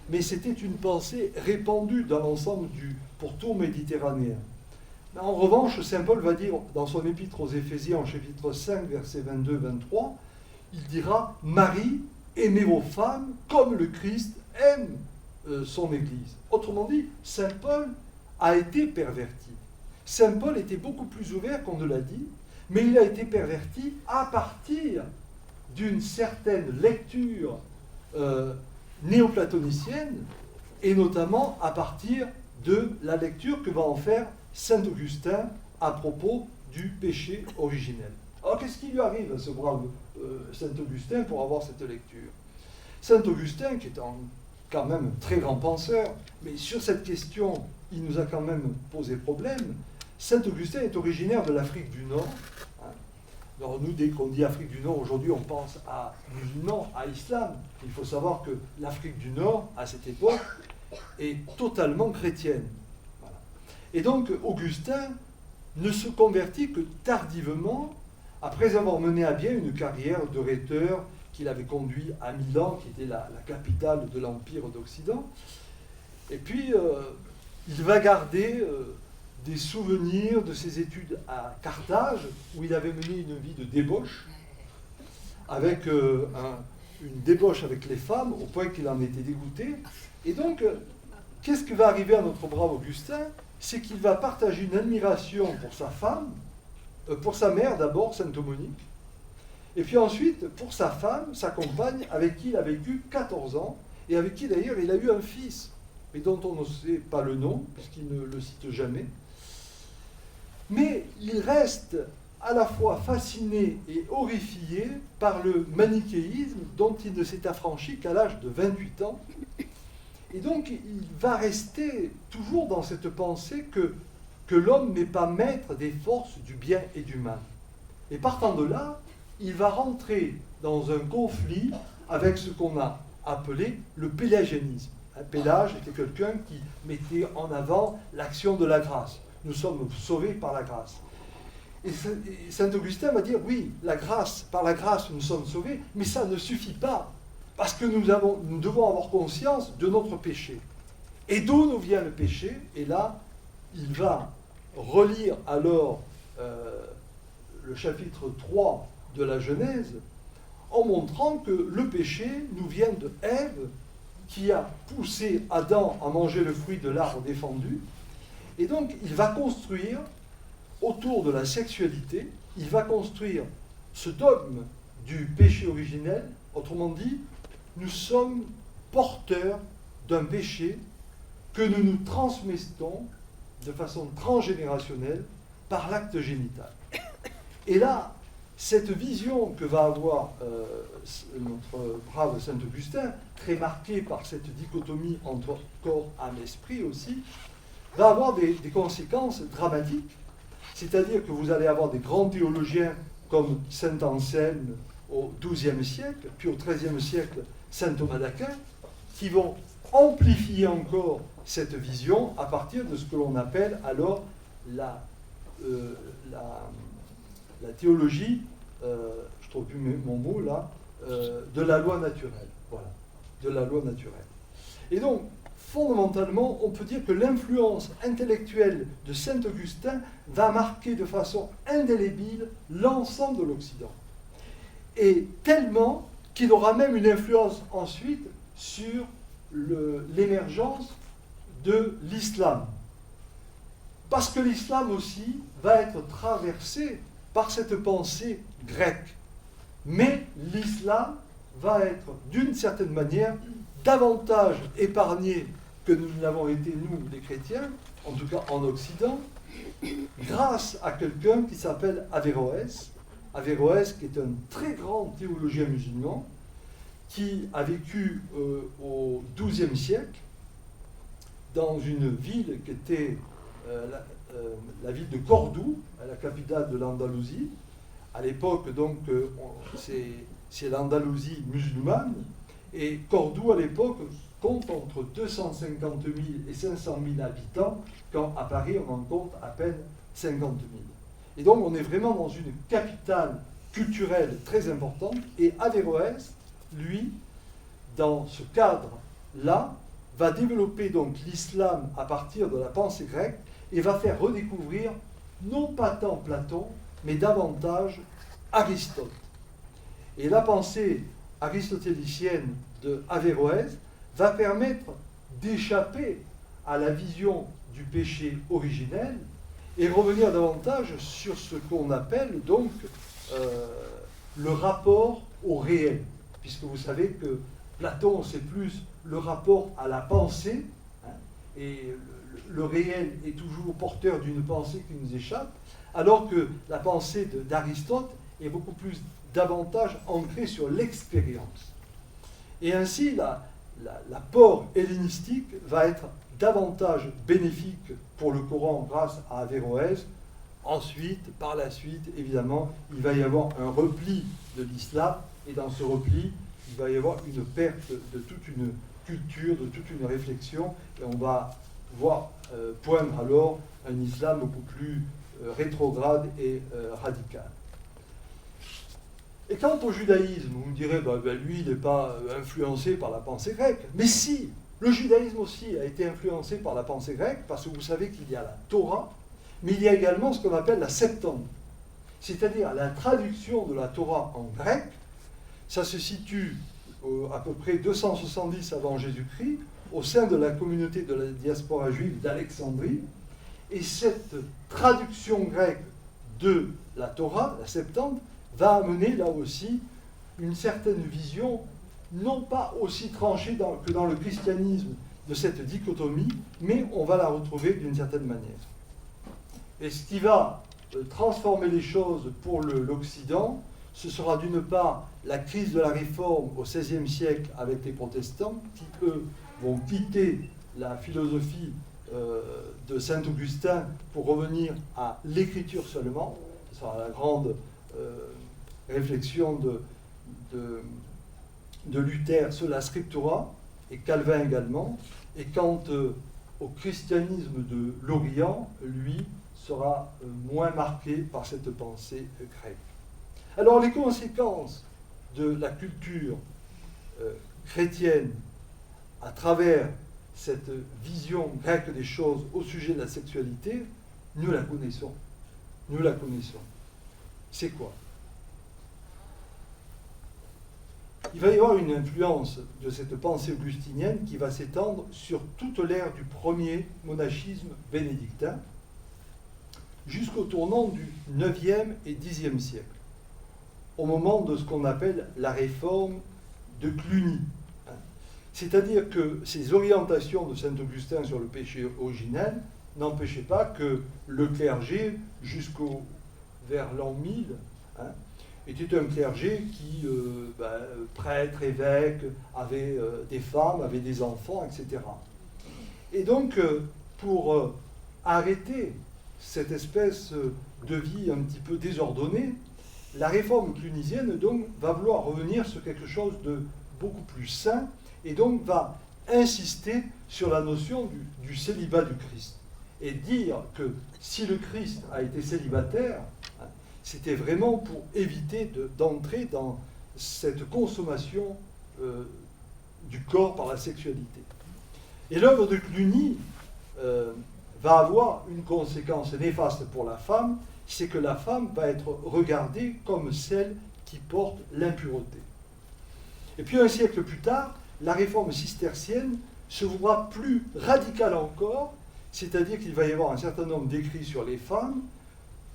Speaker 1: Mais c'était une pensée répandue dans l'ensemble du pourtour méditerranéen. En revanche, Saint Paul va dire, dans son épître aux Éphésiens, chapitre 5, versets 22-23, il dira « Marie, aimez vos femmes comme le Christ aime son Église ». Autrement dit, Saint Paul a été perverti. Saint Paul était beaucoup plus ouvert qu'on ne l'a dit, mais il a été perverti à partir d'une certaine lecture néoplatonicienne, et notamment à partir de la lecture que va en faire Saint Augustin à propos du péché originel. Alors qu'est-ce qui lui arrive à ce brave Saint Augustin pour avoir cette lecture? Saint Augustin, qui est quand même un très grand penseur, mais sur cette question, il nous a quand même posé problème. Saint Augustin est originaire de l'Afrique du Nord. Alors nous, dès qu'on dit Afrique du Nord, aujourd'hui, on pense à musulmans, à islam. Il faut savoir que l'Afrique du Nord, à cette époque, est totalement chrétienne. Voilà. Et donc, Augustin ne se convertit que tardivement, après avoir mené à bien une carrière de rhéteur qu'il avait conduit à Milan, qui était la capitale de l'Empire d'Occident. Et puis, il va garder des souvenirs de ses études à Carthage, où il avait mené une vie de débauche, avec une débauche avec les femmes, au point qu'il en était dégoûté. Et donc, qu'est-ce qui va arriver à notre brave Augustin? C'est qu'il va partager une admiration pour sa femme, pour sa mère d'abord, Sainte Monique, et puis ensuite pour sa femme, sa compagne, avec qui il a vécu 14 ans, et avec qui d'ailleurs il a eu un fils, mais dont on ne sait pas le nom, puisqu'il ne le cite jamais. Mais il reste à la fois fasciné et horrifié par le manichéisme dont il ne s'est affranchi qu'à l'âge de 28 ans. Et donc il va rester toujours dans cette pensée que l'homme n'est pas maître des forces du bien et du mal. Et partant de là, il va rentrer dans un conflit avec ce qu'on a appelé le pélagianisme. Pélage était quelqu'un qui mettait en avant l'action de la grâce. Nous sommes sauvés par la grâce. Et Saint Augustin va dire, oui, la grâce, par la grâce nous sommes sauvés, mais ça ne suffit pas. Parce que nous devons avoir conscience de notre péché. Et d'où nous vient le péché? Et là, il va relire alors le chapitre 3 de la Genèse, en montrant que le péché nous vient de Ève, qui a poussé Adam à manger le fruit de l'arbre défendu. Et donc, il va construire, autour de la sexualité, il va construire ce dogme du péché originel. Autrement dit, nous sommes porteurs d'un péché que nous nous transmettons de façon transgénérationnelle par l'acte génital. Et là, cette vision que va avoir notre brave Saint-Augustin, très marquée par cette dichotomie entre corps, âme, esprit aussi, va avoir des conséquences dramatiques. C'est-à-dire que vous allez avoir des grands théologiens comme saint Anselme au XIIe siècle, puis au XIIIe siècle, saint Thomas d'Aquin, qui vont amplifier encore cette vision à partir de ce que l'on appelle alors la théologie, je ne trouve plus mon mot là, de la loi naturelle. Voilà, de la loi naturelle. Et donc, fondamentalement, on peut dire que l'influence intellectuelle de Saint-Augustin va marquer de façon indélébile l'ensemble de l'Occident. Et tellement qu'il aura même une influence ensuite sur l'émergence de l'islam. Parce que l'islam aussi va être traversé par cette pensée grecque. Mais l'islam va être, d'une certaine manière, davantage épargné que nous l'avons été, nous, les chrétiens, en tout cas en Occident, grâce à quelqu'un qui s'appelle Averroès. Averroès, qui est un très grand théologien musulman, qui a vécu au XIIe siècle dans une ville qui était la ville de Cordoue, la capitale de l'Andalousie. À l'époque, donc, c'est l'Andalousie musulmane, et Cordoue, à l'époque, compte entre 250 000 et 500 000 habitants, quand à Paris, on en compte à peine 50 000. Et donc, on est vraiment dans une capitale culturelle très importante, et Averroès, lui, dans ce cadre-là, va développer donc l'islam à partir de la pensée grecque et va faire redécouvrir non pas tant Platon, mais davantage Aristote. Et la pensée aristotélicienne de Averroès va permettre d'échapper à la vision du péché originel et revenir davantage sur ce qu'on appelle donc le rapport au réel, puisque vous savez que Platon, c'est plus le rapport à la pensée, hein, et le réel est toujours porteur d'une pensée qui nous échappe, alors que la pensée d'Aristote est beaucoup plus davantage ancrée sur l'expérience. Et ainsi, l'apport hellénistique va être davantage bénéfique pour le Coran grâce à Averroès. Ensuite, par la suite, évidemment, il va y avoir un repli de l'islam, et dans ce repli, il va y avoir une perte de toute une culture, de toute une réflexion, et on va voir poindre alors un islam beaucoup plus rétrograde et radical. Et quant au judaïsme, vous me direz, lui, il n'est pas influencé par la pensée grecque. Mais si, le judaïsme aussi a été influencé par la pensée grecque, parce que vous savez qu'il y a la Torah, mais il y a également ce qu'on appelle la Septante, c'est-à-dire la traduction de la Torah en grec. Ça se situe à peu près 270 avant Jésus-Christ, au sein de la communauté de la diaspora juive d'Alexandrie. Et cette traduction grecque de la Torah, la Septante, va amener là aussi une certaine vision, non pas aussi tranchée que dans le christianisme de cette dichotomie, mais on va la retrouver d'une certaine manière. Et ce qui va transformer les choses pour l'Occident, ce sera d'une part la crise de la Réforme au XVIe siècle avec les protestants, qui eux vont quitter la philosophie de Saint-Augustin pour revenir à l'écriture seulement. Ce sera la grande réflexion de Luther sur la scriptura, et Calvin également. Et quant au christianisme de l'Orient, lui, sera moins marqué par cette pensée grecque. Alors les conséquences de la culture chrétienne, à travers cette vision grecque des choses au sujet de la sexualité, nous la connaissons. Nous la connaissons. C'est quoi? Il va y avoir une influence de cette pensée augustinienne qui va s'étendre sur toute l'ère du premier monachisme bénédictin, jusqu'au tournant du 9e et 10e siècle, au moment de ce qu'on appelle la réforme de Cluny. C'est-à-dire que ces orientations de saint Augustin sur le péché originel n'empêchaient pas que le clergé, vers l'an 1000, était un clergé qui, prêtre, évêque, avait des femmes, avait des enfants, etc. Et donc, pour arrêter cette espèce de vie un petit peu désordonnée, la réforme clunisienne donc va vouloir revenir sur quelque chose de beaucoup plus sain et donc va insister sur la notion du célibat du Christ et dire que si le Christ a été célibataire, c'était vraiment pour éviter d'entrer dans cette consommation du corps par la sexualité. Et l'œuvre de Cluny va avoir une conséquence néfaste pour la femme, c'est que la femme va être regardée comme celle qui porte l'impureté. Et puis un siècle plus tard, la réforme cistercienne se voudra plus radicale encore, c'est-à-dire qu'il va y avoir un certain nombre d'écrits sur les femmes,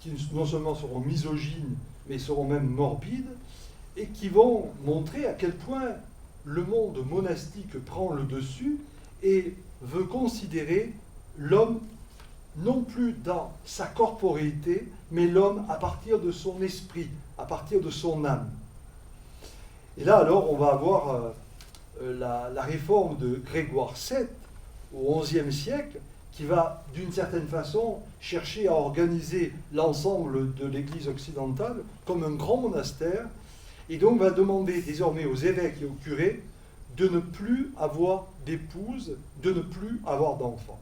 Speaker 1: qui non seulement seront misogynes, mais seront même morbides, et qui vont montrer à quel point le monde monastique prend le dessus et veut considérer l'homme non plus dans sa corporéité, mais l'homme à partir de son esprit, à partir de son âme. Et là, alors, on va avoir la réforme de Grégoire VII au XIe siècle, qui va, d'une certaine façon, chercher à organiser l'ensemble de l'Église occidentale comme un grand monastère, et donc va demander désormais aux évêques et aux curés de ne plus avoir d'épouse, de ne plus avoir d'enfants.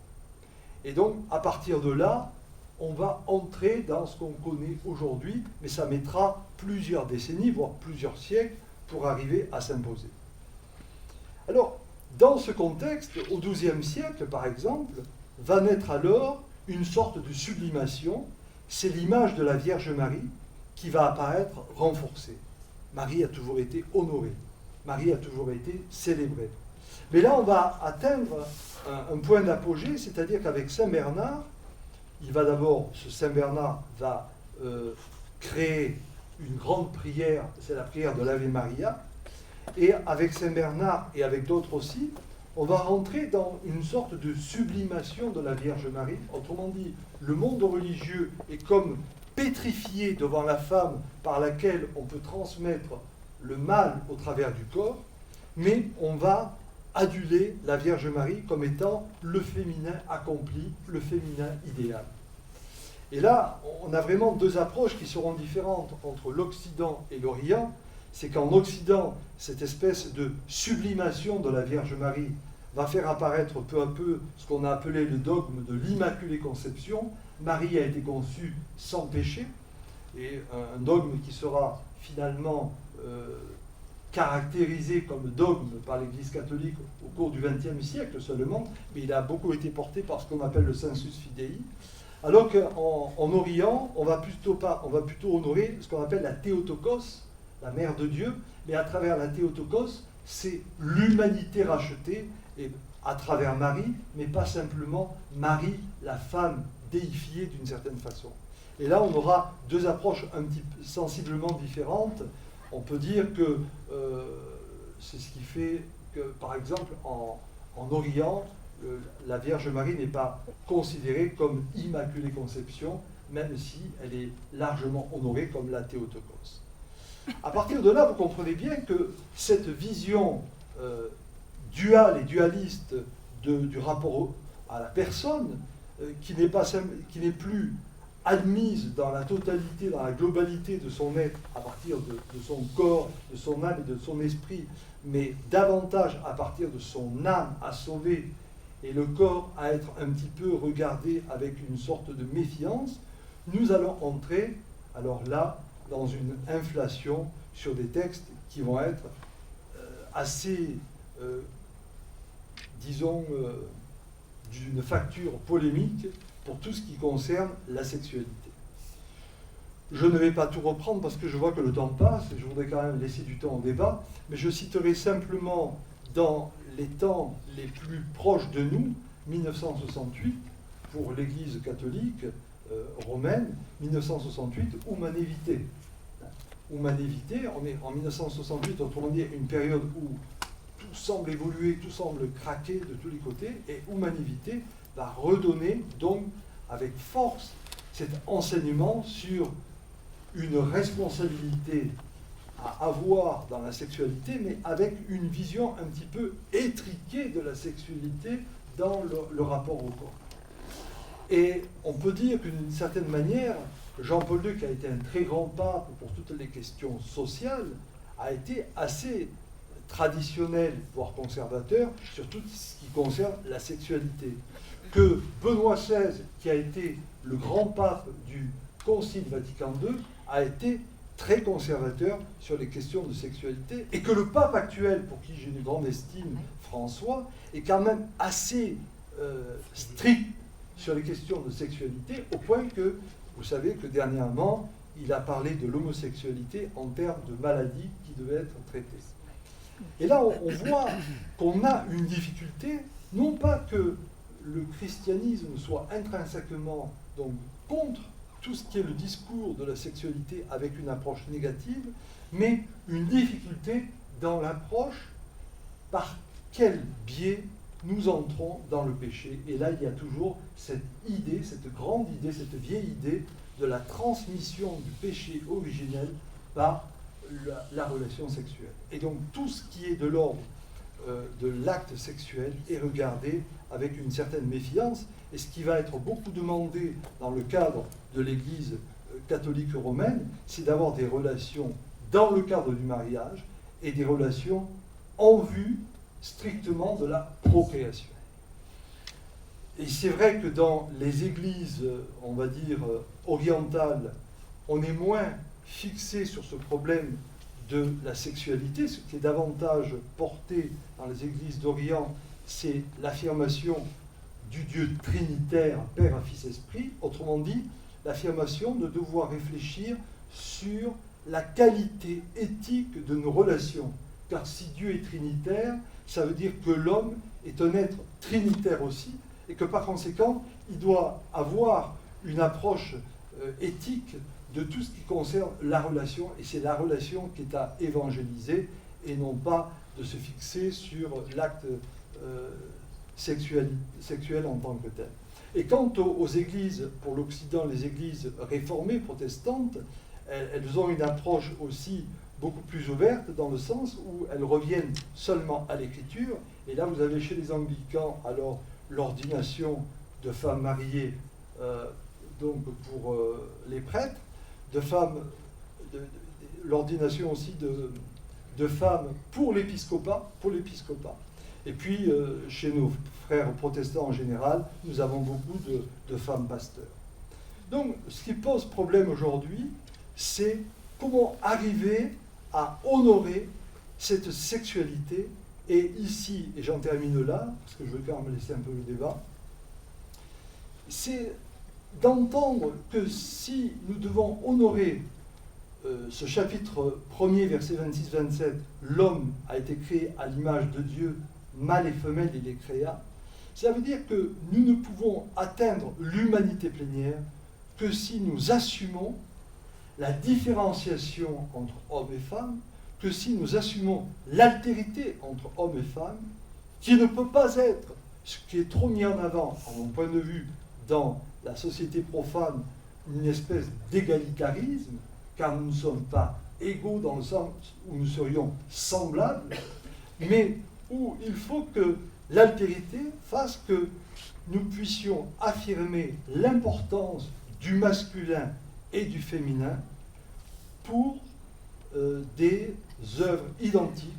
Speaker 1: Et donc, à partir de là, on va entrer dans ce qu'on connaît aujourd'hui, mais ça mettra plusieurs décennies, voire plusieurs siècles, pour arriver à s'imposer. Alors, dans ce contexte, au XIIe siècle, par exemple, va naître alors une sorte de sublimation. C'est l'image de la Vierge Marie qui va apparaître renforcée. Marie a toujours été honorée. Marie a toujours été célébrée. Mais là, on va atteindre un point d'apogée, c'est-à-dire qu'avec Saint Bernard, ce Saint Bernard va créer une grande prière, c'est la prière de l'Ave Maria, et avec Saint Bernard et avec d'autres aussi, on va rentrer dans une sorte de sublimation de la Vierge Marie. Autrement dit, le monde religieux est comme pétrifié devant la femme par laquelle on peut transmettre le mal au travers du corps, mais on va aduler la Vierge Marie comme étant le féminin accompli, le féminin idéal. Et là, on a vraiment deux approches qui seront différentes entre l'Occident et l'Orient. C'est qu'en Occident, cette espèce de sublimation de la Vierge Marie va faire apparaître peu à peu ce qu'on a appelé le dogme de l'Immaculée Conception. Marie a été conçue sans péché, et un dogme qui sera finalement caractérisé comme dogme par l'Église catholique au cours du XXe siècle seulement, mais il a beaucoup été porté par ce qu'on appelle le sensus fidei, alors qu'en Orient, on va plutôt honorer ce qu'on appelle la Théotokos, la mère de Dieu, mais à travers la Théotokos, c'est l'humanité rachetée, et à travers Marie, mais pas simplement Marie, la femme déifiée d'une certaine façon. Et là, on aura deux approches sensiblement différentes. On peut dire que c'est ce qui fait que, par exemple, en Orient, la Vierge Marie n'est pas considérée comme Immaculée Conception, même si elle est largement honorée comme la Théotokos. À partir de là, vous comprenez bien que cette vision duale et dualiste du rapport à la personne, qui n'est plus admise dans la totalité, dans la globalité de son être, à partir de son corps, de son âme et de son esprit, mais davantage à partir de son âme à sauver et le corps à être un petit peu regardé avec une sorte de méfiance, nous allons entrer, alors là, dans une inflation sur des textes qui vont être assez disons, d'une facture polémique pour tout ce qui concerne la sexualité. Je ne vais pas tout reprendre parce que je vois que le temps passe et je voudrais quand même laisser du temps au débat, mais je citerai simplement dans les temps les plus proches de nous, 1968, pour l'Église catholique romaine, 1968, Humanum Vitae. Humanum Vitae, on est en 1968, autrement dit, une période où tout semble évoluer, tout semble craquer de tous les côtés, et Humanum Vitae va redonner donc avec force cet enseignement sur une responsabilité à avoir dans la sexualité, mais avec une vision un petit peu étriquée de la sexualité dans le rapport au corps. Et on peut dire qu'une certaine manière, Jean-Paul II, qui a été un très grand pape pour toutes les questions sociales, a été assez traditionnel, voire conservateur, sur tout ce qui concerne la sexualité. Que Benoît XVI, qui a été le grand pape du Concile Vatican II, a été très conservateur sur les questions de sexualité, et que le pape actuel, pour qui j'ai une grande estime, François, est quand même assez strict sur les questions de sexualité, au point que, vous savez que dernièrement, il a parlé de l'homosexualité en termes de maladie qui devait être traitée. Et là, on voit qu'on a une difficulté, non pas que le christianisme soit intrinsèquement donc, contre tout ce qui est le discours de la sexualité avec une approche négative, mais une difficulté dans l'approche par quel biais nous entrons dans le péché. Et là, il y a toujours cette idée, cette grande idée, cette vieille idée de la transmission du péché originel par la relation sexuelle. Et donc, tout ce qui est de l'ordre de l'acte sexuel est regardé avec une certaine méfiance. Et ce qui va être beaucoup demandé dans le cadre de l'Église catholique romaine, c'est d'avoir des relations dans le cadre du mariage et des relations en vue strictement de la procréation. Et c'est vrai que dans les églises, on va dire, orientales, on est moins fixé sur ce problème de la sexualité. Ce qui est davantage porté dans les églises d'Orient, c'est l'affirmation du Dieu trinitaire, Père, Fils, Esprit. Autrement dit, l'affirmation de devoir réfléchir sur la qualité éthique de nos relations. Car si Dieu est trinitaire, ça veut dire que l'homme est un être trinitaire aussi, et que par conséquent, il doit avoir une approche éthique de tout ce qui concerne la relation, et c'est la relation qui est à évangéliser, et non pas de se fixer sur l'acte sexuel en tant que tel. Et quant aux églises, pour l'Occident, les églises réformées, protestantes, elles ont une approche aussi beaucoup plus ouverte, dans le sens où elles reviennent seulement à l'écriture. Et là, vous avez chez les anglicans, alors, l'ordination de femmes mariées, donc pour les prêtres, de femmes, l'ordination aussi de femmes pour l'épiscopat, Et puis, chez nos frères protestants en général, nous avons beaucoup de femmes pasteurs. Donc, ce qui pose problème aujourd'hui, c'est comment arriver à honorer cette sexualité. Et ici, et j'en termine là, parce que je veux quand même laisser un peu le débat, c'est d'entendre que si nous devons honorer ce chapitre 1er, verset 26-27, l'homme a été créé à l'image de Dieu, mâle et femelle, il les créa, ça veut dire que nous ne pouvons atteindre l'humanité plénière que si nous assumons la différenciation entre hommes et femmes, que si nous assumons l'altérité entre hommes et femmes, qui ne peut pas être ce qui est trop mis en avant, à mon point de vue, dans la société profane, une espèce d'égalitarisme, car nous ne sommes pas égaux dans le sens où nous serions semblables, mais où il faut que l'altérité fasse que nous puissions affirmer l'importance du masculin et du féminin pour des œuvres identiques,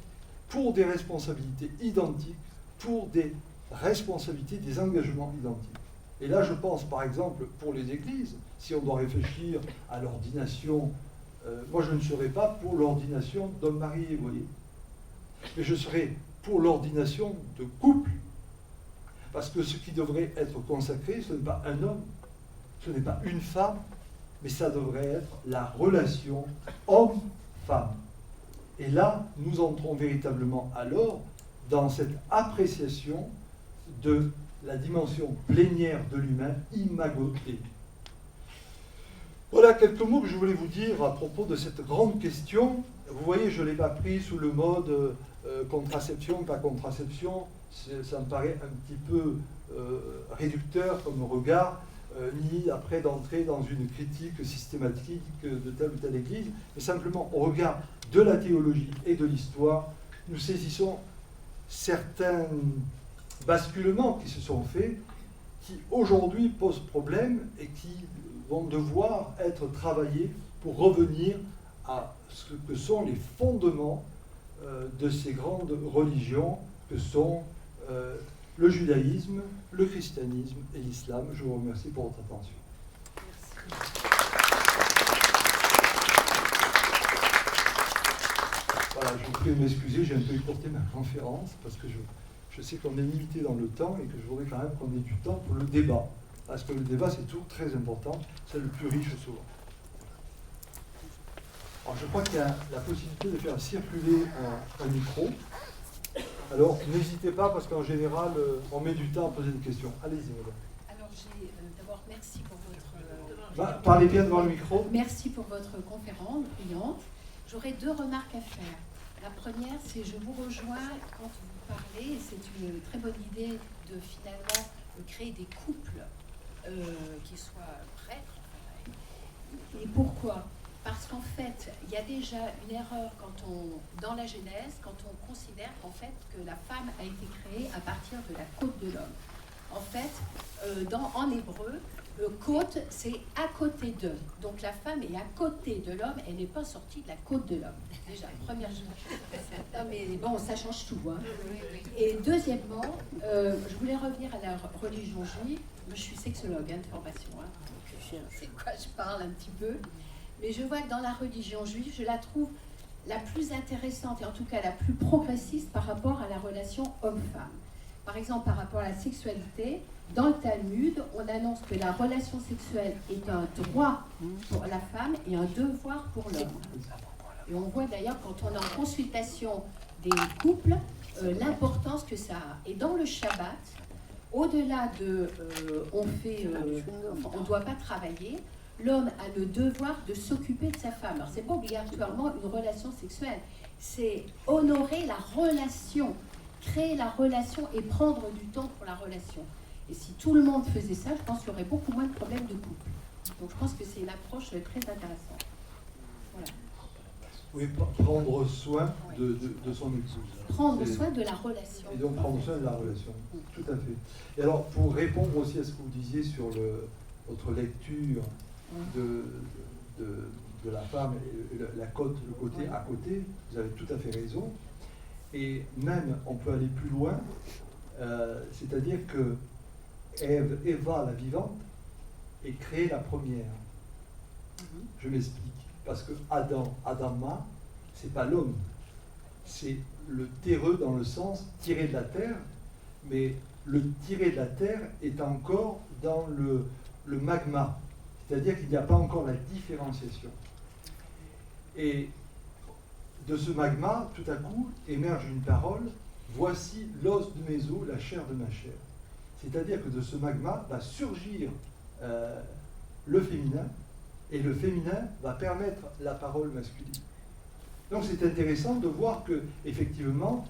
Speaker 1: pour des responsabilités identiques, pour des responsabilités, des engagements identiques. Et là, je pense, par exemple, pour les églises, si on doit réfléchir à l'ordination, moi je ne serais pas pour l'ordination d'hommes mariés, vous voyez. Mais je serais pour l'ordination de couple. Parce que ce qui devrait être consacré, ce n'est pas un homme, ce n'est pas une femme, mais ça devrait être la relation homme-femme. Et là, nous entrons véritablement alors dans cette appréciation de la dimension plénière de l'humain, imago Dei. Voilà quelques mots que je voulais vous dire à propos de cette grande question. Vous voyez, je ne l'ai pas pris sous le mode contraception, pas contraception. Ça me paraît un petit peu réducteur comme regard, ni après d'entrer dans une critique systématique de telle ou telle église, mais simplement au regard de la théologie et de l'histoire, nous saisissons certains basculements qui se sont faits, qui aujourd'hui posent problème et qui vont devoir être travaillés pour revenir à ce que sont les fondements de ces grandes religions que sont le judaïsme, le christianisme et l'islam. Je vous remercie pour votre attention. Merci. Voilà, je vous prie de m'excuser, j'ai un peu écourté ma conférence parce que je sais qu'on est limité dans le temps et que je voudrais quand même qu'on ait du temps pour le débat. Parce que le débat, c'est toujours très important, c'est le plus riche souvent. Alors, je crois qu'il y a la possibilité de faire circuler un micro. Alors, n'hésitez pas, parce qu'en général, on met du temps à poser des questions. Allez-y, madame.
Speaker 2: Alors, d'abord, merci pour votre...
Speaker 1: parlez bien devant le micro.
Speaker 2: Merci pour votre conférence brillante. J'aurais 2 remarques à faire. La première, c'est je vous rejoins quand vous parlez, et c'est une très bonne idée de finalement créer des couples qui soient prêtres. Et pourquoi ? Parce qu'en fait, il y a déjà une erreur dans la Genèse, quand on considère en fait que la femme a été créée à partir de la côte de l'homme. En fait, en hébreu, côte, c'est à côté de. Donc la femme est à côté de l'homme, elle n'est pas sortie de la côte de l'homme. Déjà, première chose. Non mais bon, ça change tout. Hein. Et deuxièmement, je voulais revenir à la religion juive. Je suis sexologue de formation, hein, donc je sais de quoi je parle un petit peu. Mais je vois que dans la religion juive, je la trouve la plus intéressante et en tout cas la plus progressiste par rapport à la relation homme-femme. Par exemple, par rapport à la sexualité, dans le Talmud, on annonce que la relation sexuelle est un droit pour la femme et un devoir pour l'homme. Et on voit d'ailleurs quand on est en consultation des couples, l'importance que ça a. Et dans le Shabbat, au-delà de on ne doit pas travailler, l'homme a le devoir de s'occuper de sa femme. Alors, ce n'est pas obligatoirement une relation sexuelle, c'est honorer la relation, créer la relation et prendre du temps pour la relation. Et si tout le monde faisait ça, je pense qu'il y aurait beaucoup moins de problèmes de couple. Donc, je pense que c'est une approche très intéressante. Voilà.
Speaker 1: Oui, prendre soin de son épouse.
Speaker 2: Prendre soin de la relation.
Speaker 1: Et donc, prendre soin de la relation, tout à fait. Et alors, pour répondre aussi à ce que vous disiez sur votre lecture de la femme et le côté à côté, vous avez tout à fait raison. Et même, on peut aller plus loin, c'est-à-dire que Eva, la vivante, est créée la première. Je m'explique. Parce que Adama, c'est pas l'homme, c'est le terreux dans le sens tiré de la terre, mais le tiré de la terre est encore dans le magma. C'est-à-dire qu'il n'y a pas encore la différenciation. Et de ce magma, tout à coup, émerge une parole, « Voici l'os de mes os, la chair de ma chair ». C'est-à-dire que de ce magma va surgir le féminin, et le féminin va permettre la parole masculine. Donc c'est intéressant de voir que, effectivement,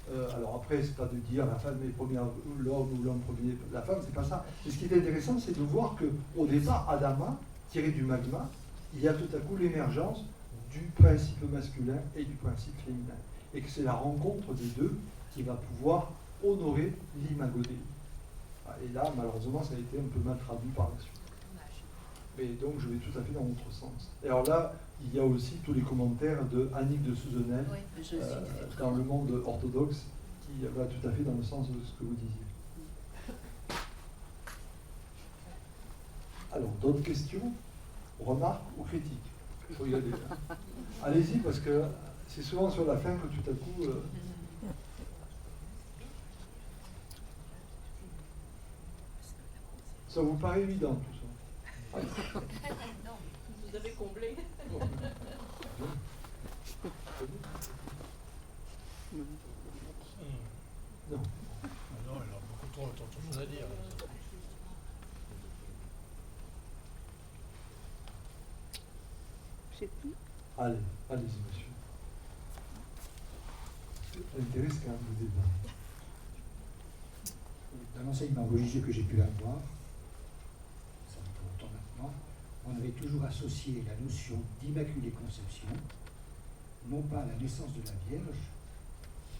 Speaker 1: alors après, c'est pas de dire la femme est première l'homme ou l'homme premier la femme, c'est pas ça. Mais ce qui est intéressant, c'est de voir qu'au départ, Adama, tiré du magma, il y a tout à coup l'émergence du principe masculin et du principe féminin. Et que c'est la rencontre des deux qui va pouvoir honorer l'imago Dei. Et là, malheureusement, ça a été un peu mal traduit par la suite. Et donc, je vais tout à fait dans l'autre sens. Et alors là, il y a aussi tous les commentaires de Annick de Souzenel dans le monde orthodoxe qui va tout à fait dans le sens de ce que vous disiez. Alors, d'autres questions, remarques ou critiques? Regardez. Allez-y, parce que c'est souvent sur la fin que tout à coup... Ça vous paraît évident tout ça?
Speaker 3: Vous avez comblé.
Speaker 1: Non.
Speaker 4: Non, il a beaucoup trop autre chose à dire.
Speaker 5: Je sais plus.
Speaker 1: Allez, allez-y, monsieur. L'intérêt, c'est quand même le débat.
Speaker 6: Dans l'enseignement religieux que j'ai pu avoir, ça fait longtemps maintenant, on avait toujours associé la notion d'immaculée conception, non pas à la naissance de la Vierge,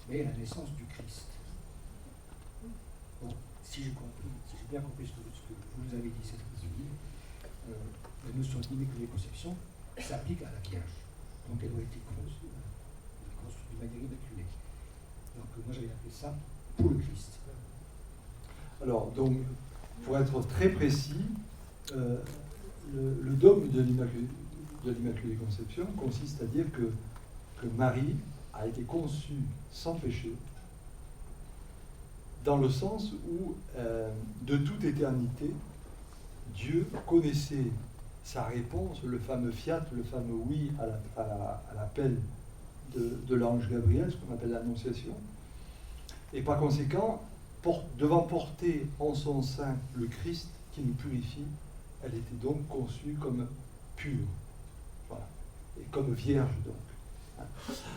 Speaker 6: mais à la naissance du Christ. Bon, si j'ai bien compris ce que vous nous avez dit cette après-midi, la notion d'immaculée conception s'applique à la Vierge. Donc elle doit être construite d'une manière immaculée. Donc moi j'avais appelé ça pour le Christ.
Speaker 1: Alors, donc, pour être très précis, le dogme de l'Immaculée Conception consiste à dire que Marie a été conçue sans péché, dans le sens où, de toute éternité, Dieu connaissait sa réponse, le fameux fiat, le fameux oui à l'appel de l'ange Gabriel, ce qu'on appelle l'Annonciation. Et par conséquent, devant porter en son sein le Christ qui nous purifie, elle était donc conçue comme pure, voilà, et comme vierge donc.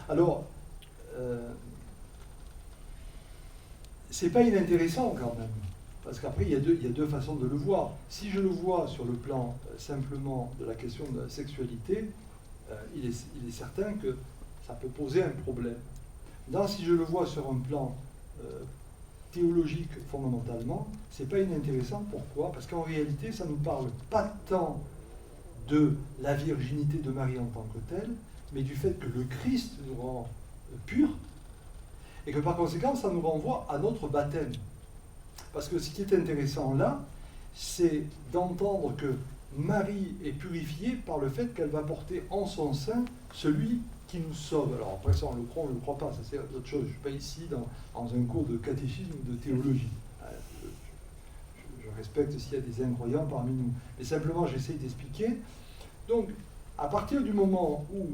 Speaker 1: Alors, c'est pas inintéressant quand même, parce qu'après il y a deux façons de le voir. Si je le vois sur le plan simplement de la question de la sexualité, il est certain que ça peut poser un problème. Là, si je le vois sur un plan théologique fondamentalement, c'est pas inintéressant. Pourquoi? Parce qu'en réalité, ça ne nous parle pas tant de la virginité de Marie en tant que telle, mais du fait que le Christ nous rend purs, et que par conséquent, ça nous renvoie à notre baptême. Parce que ce qui est intéressant là, c'est d'entendre que Marie est purifiée par le fait qu'elle va porter en son sein celui qui nous sauve. Alors après ça, on le croit, on ne le croit pas, ça c'est autre chose. Je ne suis pas ici dans un cours de catéchisme ou de théologie. Je respecte s'il y a des incroyants parmi nous. Mais simplement, j'essaie d'expliquer. Donc, à partir du moment où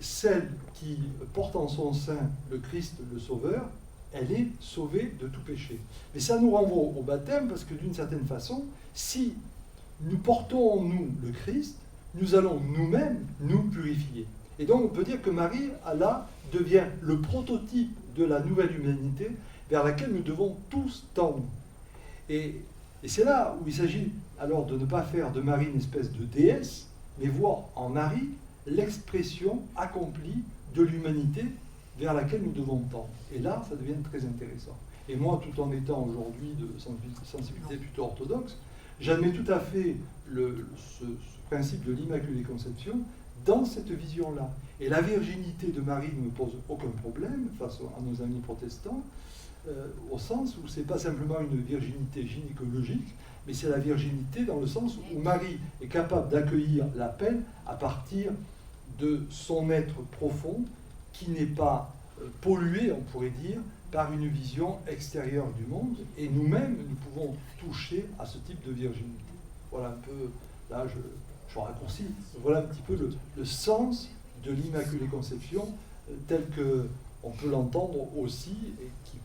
Speaker 1: celle qui porte en son sein le Christ, le Sauveur, elle est sauvée de tout péché. Mais ça nous renvoie au baptême, parce que d'une certaine façon, si nous portons en nous le Christ, nous allons nous-mêmes nous purifier. Et donc on peut dire que Marie, là, devient le prototype de la nouvelle humanité vers laquelle nous devons tous tendre. Et c'est là où il s'agit alors de ne pas faire de Marie une espèce de déesse, mais voir en Marie l'expression accomplie de l'humanité vers laquelle nous devons tendre. Et là, ça devient très intéressant. Et moi, tout en étant aujourd'hui de sensibilité plutôt orthodoxe, j'admets tout à fait ce principe de l'Immaculée Conception dans cette vision-là. Et la virginité de Marie ne me pose aucun problème face à nos amis protestants, au sens où ce n'est pas simplement une virginité gynécologique, mais c'est la virginité dans le sens où Marie est capable d'accueillir l'appel à partir de son être profond, qui n'est pas pollué, on pourrait dire, par une vision extérieure du monde, et nous-mêmes, nous pouvons toucher à ce type de virginité. Voilà un peu, là je raccourcis, voilà un petit peu le sens de l'Immaculée Conception, tel qu'on peut l'entendre aussi, et qui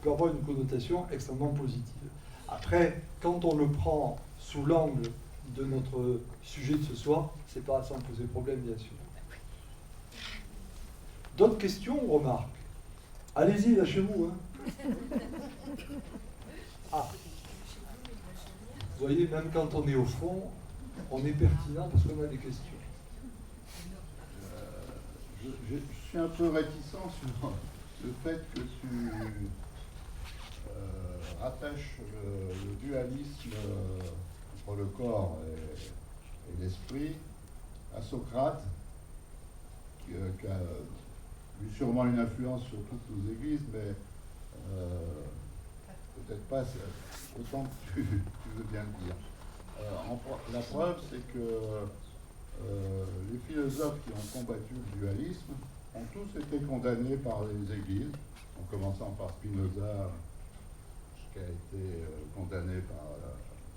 Speaker 1: peut avoir une connotation extrêmement positive. Après, quand on le prend sous l'angle de notre sujet de ce soir, c'est pas sans poser problème, bien sûr. D'autres questions ou remarques? Allez-y, lâchez-vous. Ah. Vous voyez, même quand on est au fond, on est pertinent parce qu'on a des questions.
Speaker 7: Je suis un peu réticent sur le fait que tu rattaches le dualisme entre le corps et l'esprit à Socrate, qui a eu sûrement une influence sur toutes nos églises, mais peut-être pas autant que tu veux bien le dire. La preuve, c'est que les philosophes qui ont combattu le dualisme ont tous été condamnés par les églises, en commençant par Spinoza, qui a été condamné par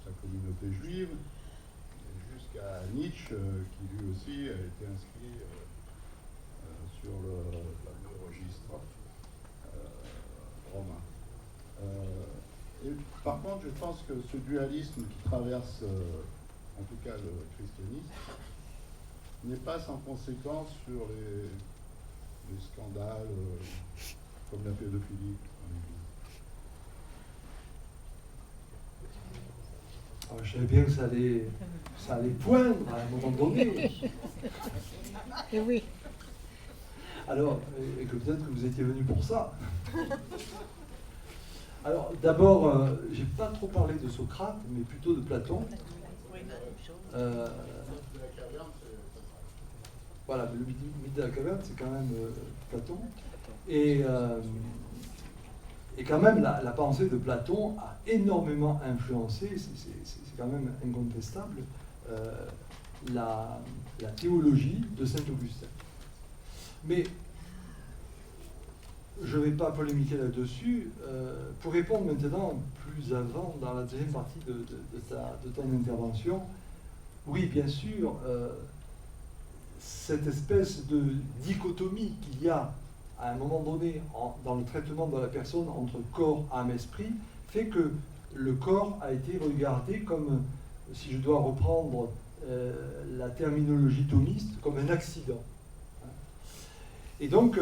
Speaker 7: sa communauté juive, jusqu'à Nietzsche, qui lui aussi a été inscrit sur le registre romain. Et par contre, je pense que ce dualisme qui traverse, en tout cas, le christianisme, n'est pas sans conséquence sur les scandales comme la pédophilie en Église.
Speaker 1: Alors, je savais bien que ça allait poindre à un moment donné.
Speaker 3: Et oui.
Speaker 1: Alors, et que peut-être que vous étiez venu pour ça. Alors, d'abord, j'ai pas trop parlé de Socrate, mais plutôt de Platon. Voilà, le mythe de la caverne, c'est quand même Platon. Et quand même, la pensée de Platon a énormément influencé, c'est quand même incontestable, la théologie de Saint-Augustin. Mais je ne vais pas polémiquer là-dessus. Pour répondre maintenant plus avant, dans la deuxième partie de ton intervention, oui, bien sûr, cette espèce de dichotomie qu'il y a à un moment donné dans le traitement de la personne entre corps, âme, esprit, fait que le corps a été regardé comme, si je dois reprendre la terminologie thomiste, comme un accident. Et donc,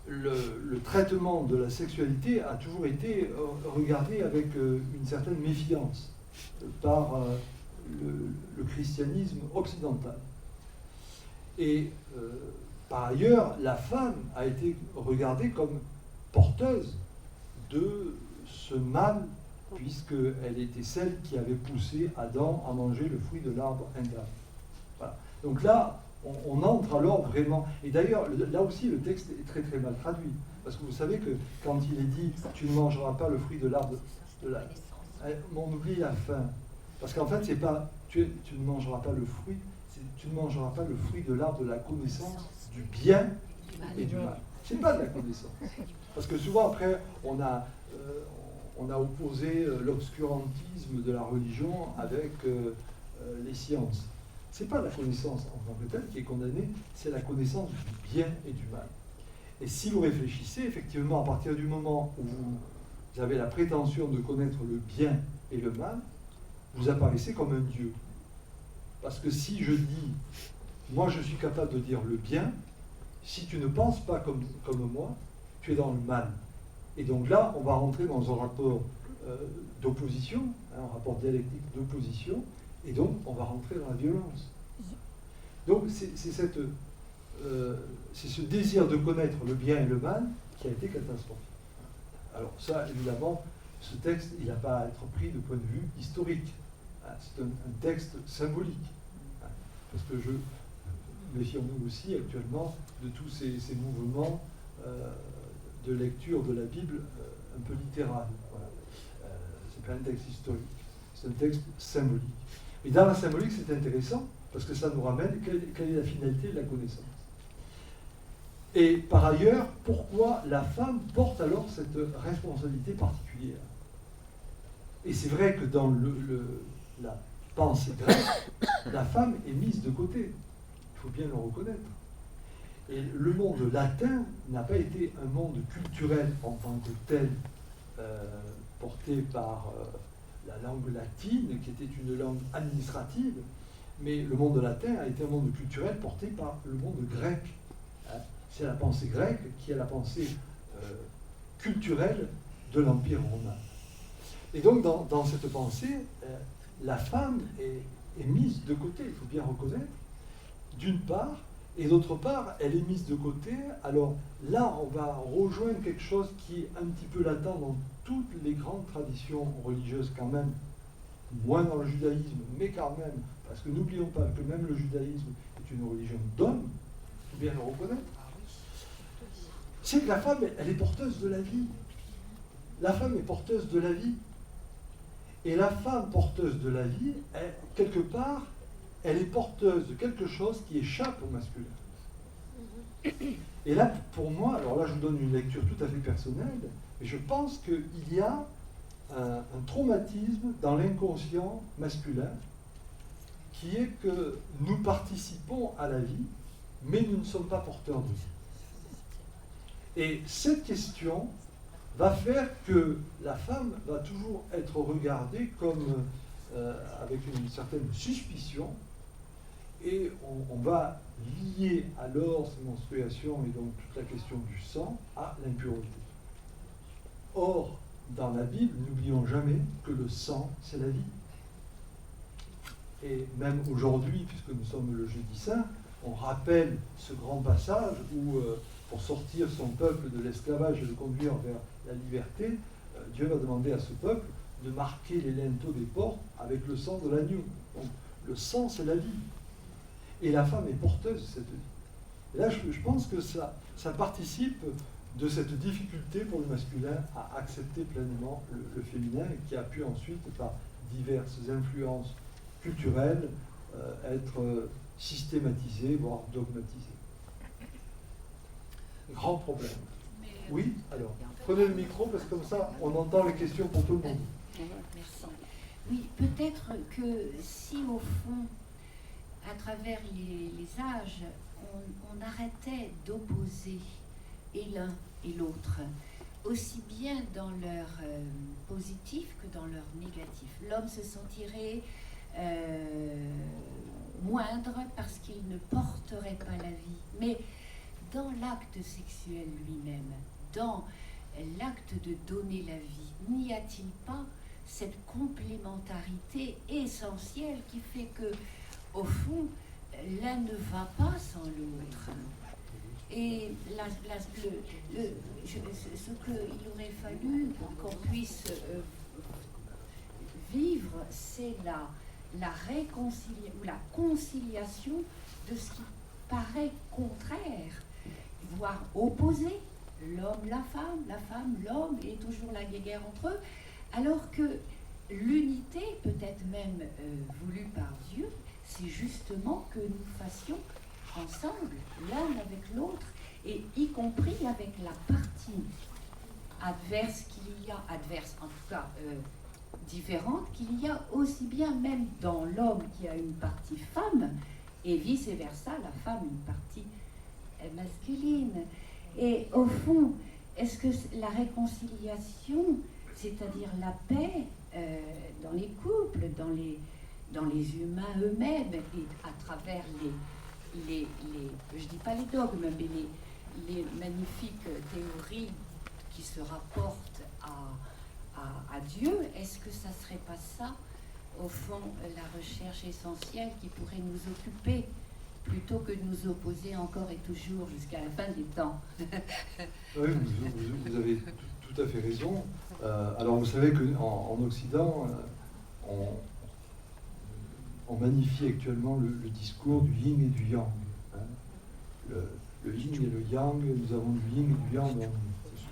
Speaker 1: le traitement de la sexualité a toujours été regardé avec une certaine méfiance par le christianisme occidental. Et par ailleurs, la femme a été regardée comme porteuse de ce mal, puisqu'elle était celle qui avait poussé Adam à manger le fruit de l'arbre interdit. Voilà. Donc là, on entre alors vraiment... Et d'ailleurs, là aussi, le texte est très très mal traduit. Parce que vous savez que quand il est dit « tu ne mangeras pas le fruit de l'arbre de la... » on oublie la fin. Parce qu'en fait, c'est pas « tu ne mangeras pas le fruit », c'est « tu ne mangeras pas le fruit de l'arbre de la connaissance du bien et du mal ». C'est pas de la connaissance. Parce que souvent, après, on a opposé l'obscurantisme de la religion avec les sciences. Ce n'est pas la connaissance en tant que telle qui est condamnée, c'est la connaissance du bien et du mal. Et si vous réfléchissez, effectivement, à partir du moment où vous avez la prétention de connaître le bien et le mal, vous apparaissez comme un Dieu. Parce que si je dis, moi je suis capable de dire le bien, si tu ne penses pas comme moi, tu es dans le mal. Et donc là, on va rentrer dans un rapport d'opposition, un rapport dialectique d'opposition, et donc on va rentrer dans la violence. Donc c'est ce désir de connaître le bien et le mal qui a été catastrophique. Alors ça, évidemment, ce texte, il n'a pas à être pris de point de vue historique. C'est un texte symbolique. Parce que méfions-nous aussi actuellement de tous ces mouvements de lecture de la Bible un peu littéral. Voilà. C'est pas un texte historique, c'est un texte symbolique. Et dans la symbolique, c'est intéressant, parce que ça nous ramène quelle est la finalité de la connaissance. Et par ailleurs, pourquoi la femme porte alors cette responsabilité particulière? Et c'est vrai que dans la pensée grecque, la femme est mise de côté. Il faut bien le reconnaître. Et le monde latin n'a pas été un monde culturel en tant que tel, porté par la langue latine, qui était une langue administrative, mais le monde latin a été un monde culturel porté par le monde grec. C'est la pensée grecque qui est la pensée culturelle de l'Empire romain. Et donc, dans cette pensée, la femme est mise de côté, il faut bien reconnaître, d'une part, et d'autre part, elle est mise de côté. Alors là, on va rejoindre quelque chose qui est un petit peu latent dans toutes les grandes traditions religieuses quand même, moins dans le judaïsme, mais quand même, parce que n'oublions pas que même le judaïsme est une religion d'hommes, il faut bien le reconnaître, c'est que la femme, elle est porteuse de la vie. La femme est porteuse de la vie. Et la femme porteuse de la vie, quelque part, elle est porteuse de quelque chose qui échappe au masculin. Et là, pour moi, alors là je vous donne une lecture tout à fait personnelle, mais je pense qu'il y a un traumatisme dans l'inconscient masculin qui est que nous participons à la vie, mais nous ne sommes pas porteurs de vie. Et cette question va faire que la femme va toujours être regardée comme avec une certaine suspicion, et on va lier alors ces menstruations et donc toute la question du sang à l'impureté. Or, dans la Bible, n'oublions jamais que le sang, c'est la vie. Et même aujourd'hui, puisque nous sommes le jeudi saint, on rappelle ce grand passage où, pour sortir son peuple de l'esclavage et le conduire vers la liberté, Dieu va demander à ce peuple de marquer les linteaux des portes avec le sang de l'agneau. Donc, le sang, c'est la vie. Et la femme est porteuse de cette vie. Et là, je pense que ça participe de cette difficulté pour le masculin à accepter pleinement le féminin, et qui a pu ensuite, par diverses influences culturelles, être systématisé, voire dogmatisé. Grand problème. Oui, alors, prenez le micro, parce que comme ça, on entend les questions pour tout le monde.
Speaker 2: Merci. Oui, peut-être que si au fond, à travers les âges, on arrêtait d'opposer et l'un et l'autre, aussi bien dans leur positif que dans leur négatif. L'homme se sentirait moindre parce qu'il ne porterait pas la vie. Mais dans l'acte sexuel lui-même, dans l'acte de donner la vie, n'y a-t-il pas cette complémentarité essentielle qui fait que, au fond, l'un ne va pas sans l'autre? Et ce qu'il aurait fallu qu'on puisse vivre, c'est la réconciliation ou la conciliation de ce qui paraît contraire, voire opposé, l'homme, la femme, l'homme, et toujours la guerre entre eux, alors que l'unité, peut-être même voulue par Dieu, c'est justement que nous fassions ensemble, l'un avec l'autre, et y compris avec la partie adverse qu'il y a, adverse en tout cas différente, qu'il y a aussi bien même dans l'homme qui a une partie femme, et vice-versa, la femme une partie masculine. Et au fond, est-ce que la réconciliation, c'est-à-dire la paix dans les couples, dans les humains eux-mêmes, et à travers je dis pas les dogmes, mais les magnifiques théories qui se rapportent à Dieu, est-ce que ça serait pas ça, au fond, la recherche essentielle qui pourrait nous occuper, plutôt que de nous opposer encore et toujours jusqu'à la fin des temps?
Speaker 1: Oui, vous avez tout à fait raison. Alors, vous savez qu'en Occident, on magnifie actuellement le discours du yin et du yang. Hein. Le yin et le yang, nous avons du yin et du yang,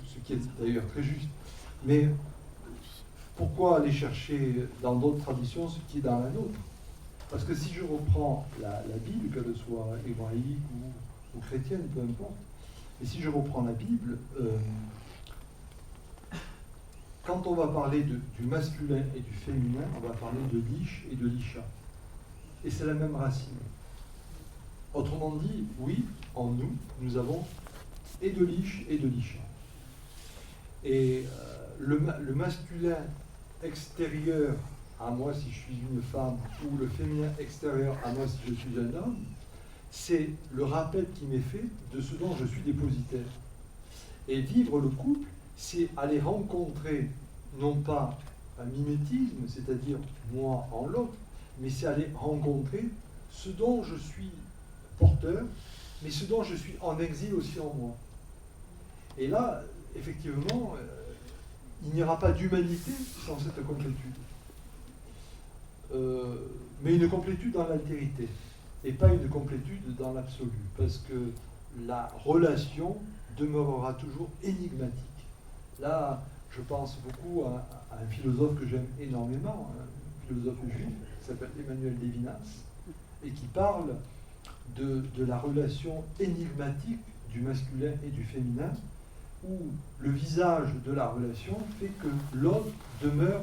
Speaker 1: ce qui est d'ailleurs très juste. Mais pourquoi aller chercher dans d'autres traditions ce qui est dans la nôtre? Parce que si je reprends la Bible, qu'elle soit hébraïque ou chrétienne, peu importe, et si je reprends la Bible, quand on va parler du masculin et du féminin, on va parler de Lish et de Lisha. Et c'est la même racine. Autrement dit, oui, en nous, nous avons et de Lish et de Lisha. Et le masculin extérieur à moi si je suis une femme, ou le féminin extérieur à moi si je suis un homme, c'est le rappel qui m'est fait de ce dont je suis dépositaire. Et vivre le couple, c'est aller rencontrer, non pas un mimétisme, c'est-à-dire moi en l'autre, mais c'est aller rencontrer ce dont je suis porteur, mais ce dont je suis en exil aussi en moi. Et là, effectivement, il n'y aura pas d'humanité sans cette complétude. Mais une complétude dans l'altérité, et pas une complétude dans l'absolu, parce que la relation demeurera toujours énigmatique. Là, je pense beaucoup à un philosophe que j'aime énormément, un philosophe juif, qui s'appelle Emmanuel Levinas, et qui parle de la relation énigmatique du masculin et du féminin, où le visage de la relation fait que l'autre demeure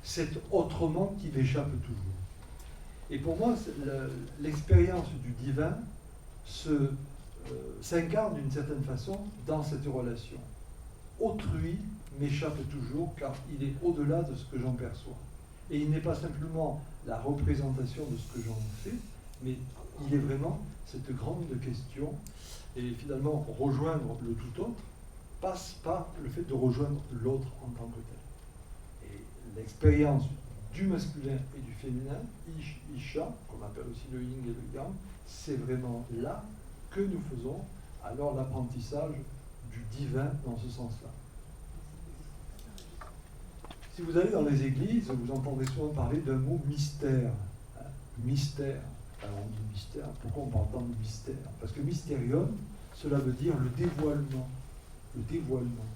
Speaker 1: cet autrement qui l'échappe toujours. Et pour moi, l'expérience du divin s'incarne d'une certaine façon dans cette relation. Autrui m'échappe toujours car il est au-delà de ce que j'en perçois. Et il n'est pas simplement la représentation de ce que j'en fais, mais il est vraiment cette grande question. Et finalement, rejoindre le tout autre passe par le fait de rejoindre l'autre en tant que tel. Et l'expérience du masculin et du féminin, Isha, qu'on appelle aussi le yin et le yang, c'est vraiment là que nous faisons alors l'apprentissage du divin dans ce sens-là. Si vous allez dans les églises, vous entendrez souvent parler d'un mot mystère. Mystère. Alors on dit mystère, pourquoi on parle tant de mystère? Parce que mysterium, cela veut dire le dévoilement. Le dévoilement.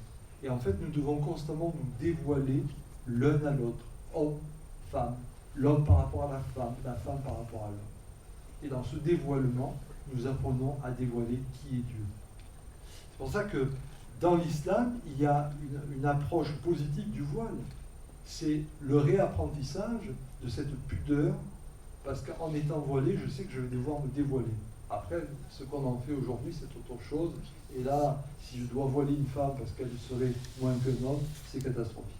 Speaker 1: Et en fait, nous devons constamment nous dévoiler l'un à l'autre. Homme, femme, l'homme par rapport à la femme par rapport à l'homme. Et dans ce dévoilement, nous apprenons à dévoiler qui est Dieu. C'est pour ça que dans l'islam, il y a une approche positive du voile. C'est le réapprentissage de cette pudeur, parce qu'en étant voilé, je sais que je vais devoir me dévoiler. Après, ce qu'on en fait aujourd'hui, c'est autre chose. Et là, si je dois voiler une femme parce qu'elle serait moins qu'un homme, c'est catastrophique.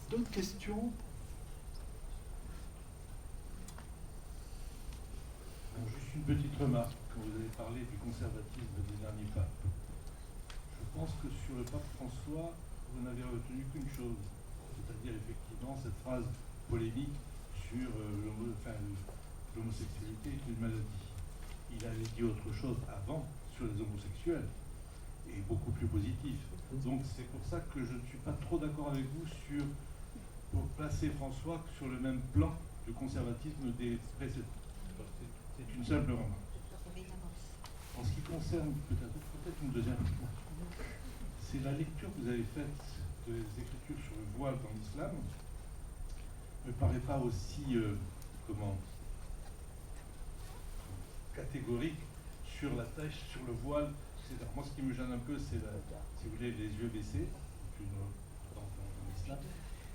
Speaker 1: D'autres questions?
Speaker 5: Bon, juste une petite remarque. Quand vous avez parlé du conservatisme des derniers papes, je pense que sur le pape François, vous n'avez retenu qu'une chose, c'est-à-dire effectivement cette phrase polémique sur l'homosexualité est une maladie. Il avait dit autre chose avant sur les homosexuels, et beaucoup plus positif. Donc c'est pour ça que je ne suis pas trop d'accord avec vous pour placer François sur le même plan de conservatisme des précédents. C'est une simple remarque. En ce qui concerne peut-être une deuxième question, c'est la lecture que vous avez faite des écritures sur le voile dans l'islam ne me paraît pas aussi catégorique sur la tâche, sur le voile. Moi, ce qui me gêne un peu, c'est, si vous voulez, les yeux baissés dans l'islam.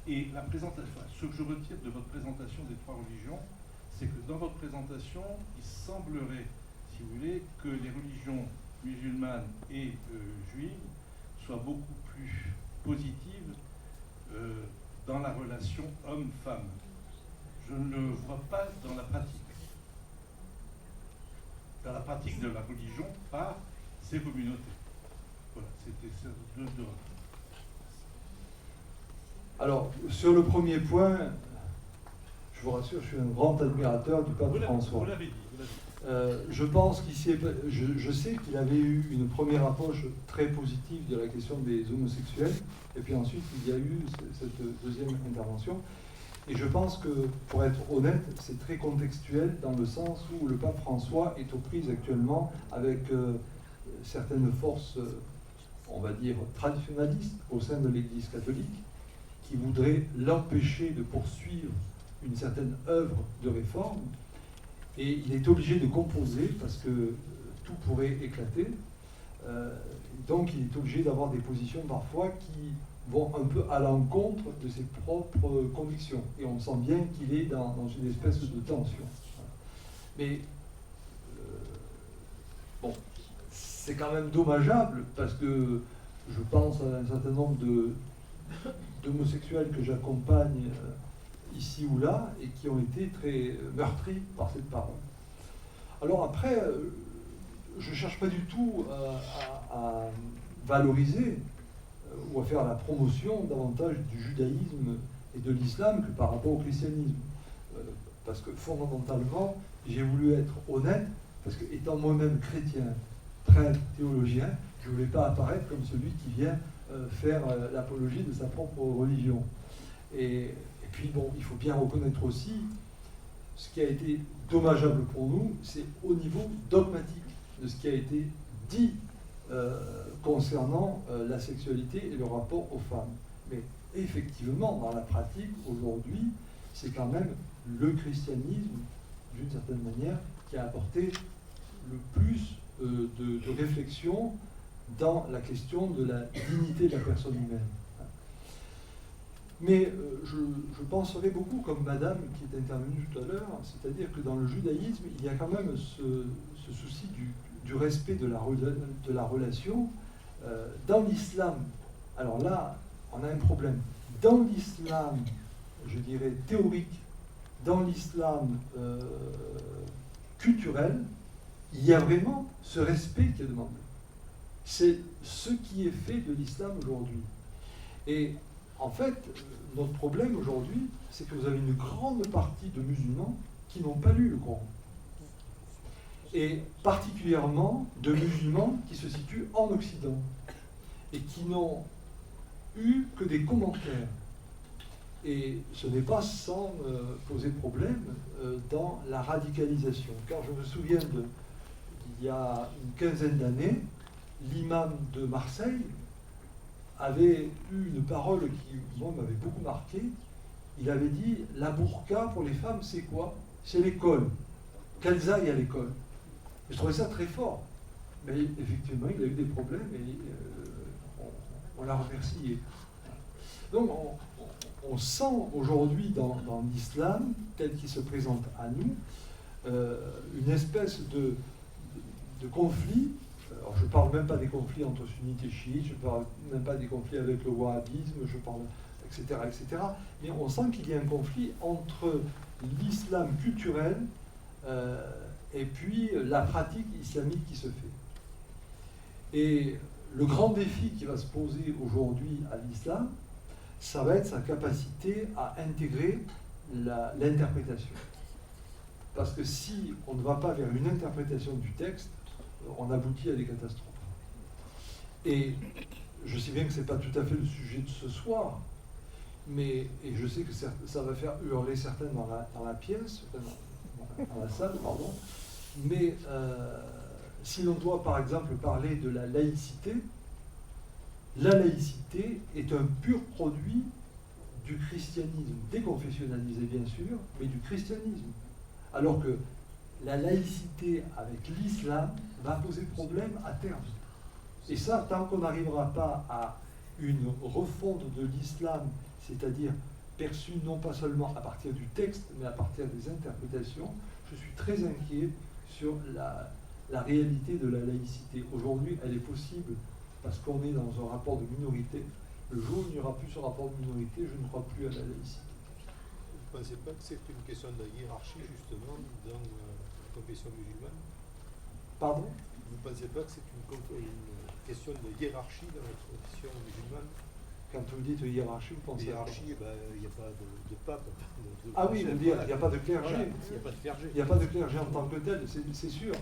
Speaker 5: Et la présentation, ce que je retire de votre présentation des trois religions, c'est que dans votre présentation, il semblerait, si vous voulez, que les religions musulmanes et juives soient beaucoup plus positives dans la relation homme-femme. Je ne le vois pas dans la pratique. Dans la pratique de la religion par ces communautés. Voilà, c'était ces deux.
Speaker 1: Alors, sur le premier point, je vous rassure, je suis un grand admirateur du pape François.
Speaker 5: Vous l'avez dit.
Speaker 1: Je pense je sais qu'il avait eu une première approche très positive de la question des homosexuels, et puis ensuite il y a eu cette deuxième intervention. Et je pense que, pour être honnête, c'est très contextuel dans le sens où le pape François est aux prises actuellement avec certaines forces, on va dire, traditionnalistes au sein de l'Église catholique, qui voudraient l'empêcher de poursuivre une certaine œuvre de réforme. Et il est obligé de composer parce que tout pourrait éclater. Donc il est obligé d'avoir des positions parfois qui vont un peu à l'encontre de ses propres convictions. Et on sent bien qu'il est dans une espèce de tension. Mais bon, c'est quand même dommageable parce que je pense à un certain nombre d'homosexuels que j'accompagne ici ou là, et qui ont été très meurtris par cette parole. Alors après, je ne cherche pas du tout à valoriser ou à faire la promotion davantage du judaïsme et de l'islam que par rapport au christianisme. Parce que fondamentalement, j'ai voulu être honnête, parce que étant moi-même chrétien, prêtre, théologien, je ne voulais pas apparaître comme celui qui vient faire l'apologie de sa propre religion. Et puis bon, il faut bien reconnaître aussi, ce qui a été dommageable pour nous, c'est au niveau dogmatique de ce qui a été dit concernant la sexualité et le rapport aux femmes. Mais effectivement, dans la pratique, aujourd'hui, c'est quand même le christianisme, d'une certaine manière, qui a apporté le plus de réflexion dans la question de la dignité de la personne humaine. Mais je penserai beaucoup comme madame qui est intervenue tout à l'heure, c'est-à-dire que dans le judaïsme, il y a quand même ce souci du respect de la relation. Dans l'islam, alors là, on a un problème. Dans l'islam, je dirais théorique, dans l'islam culturel, il y a vraiment ce respect qui est demandé. C'est ce qui est fait de l'islam aujourd'hui. Et en fait, notre problème aujourd'hui, c'est que vous avez une grande partie de musulmans qui n'ont pas lu le Coran. Et particulièrement de musulmans qui se situent en Occident et qui n'ont eu que des commentaires. Et ce n'est pas sans poser problème dans la radicalisation. Car je me souviens il y a une quinzaine d'années, l'imam de Marseille avait eu une parole qui, moi, m'avait beaucoup marqué. Il avait dit « La burqa pour les femmes, c'est quoi? C'est l'école. Qu'elles aillent à l'école. » Je trouvais ça très fort. Mais effectivement, il a eu des problèmes et on l'a remercié. Donc, on sent aujourd'hui dans l'islam, tel qu'il se présente à nous, une espèce de conflit. Alors, je ne parle même pas des conflits entre sunnites et chiites, je ne parle même pas des conflits avec le wahhabisme, je parle, etc., etc. Mais on sent qu'il y a un conflit entre l'islam culturel et puis la pratique islamique qui se fait. Et le grand défi qui va se poser aujourd'hui à l'islam, ça va être sa capacité à intégrer l'interprétation. Parce que si on ne va pas vers une interprétation du texte, on aboutit à des catastrophes. Et je sais bien que ce n'est pas tout à fait le sujet de ce soir, et je sais que ça va faire hurler certains dans la pièce, dans la salle, pardon, mais si l'on doit par exemple parler de la laïcité est un pur produit du christianisme, déconfessionnalisé bien sûr, mais du christianisme. Alors que la laïcité avec l'islam va poser problème à terme. Et ça, tant qu'on n'arrivera pas à une refonte de l'islam, c'est-à-dire perçue non pas seulement à partir du texte, mais à partir des interprétations, je suis très inquiet sur la réalité de la laïcité. Aujourd'hui, elle est possible parce qu'on est dans un rapport de minorité. Le jour où il n'y aura plus ce rapport de minorité, je ne crois plus à la laïcité.
Speaker 4: Vous ne pensez pas que c'est une question de hiérarchie, justement, dans la confession musulmane?
Speaker 1: Pardon?
Speaker 4: Vous ne pensez pas que c'est une question de hiérarchie dans la confession musulmane?
Speaker 1: Quand vous dites hiérarchie, vous pensez
Speaker 4: hiérarchie, il n'y a pas de pape.
Speaker 1: Ah oui, vous dire, il n'y a pas de clergé.
Speaker 4: Voilà, il n'y a pas de clergé.
Speaker 1: Il n'y a pas de clergé en tant que tel, c'est sûr.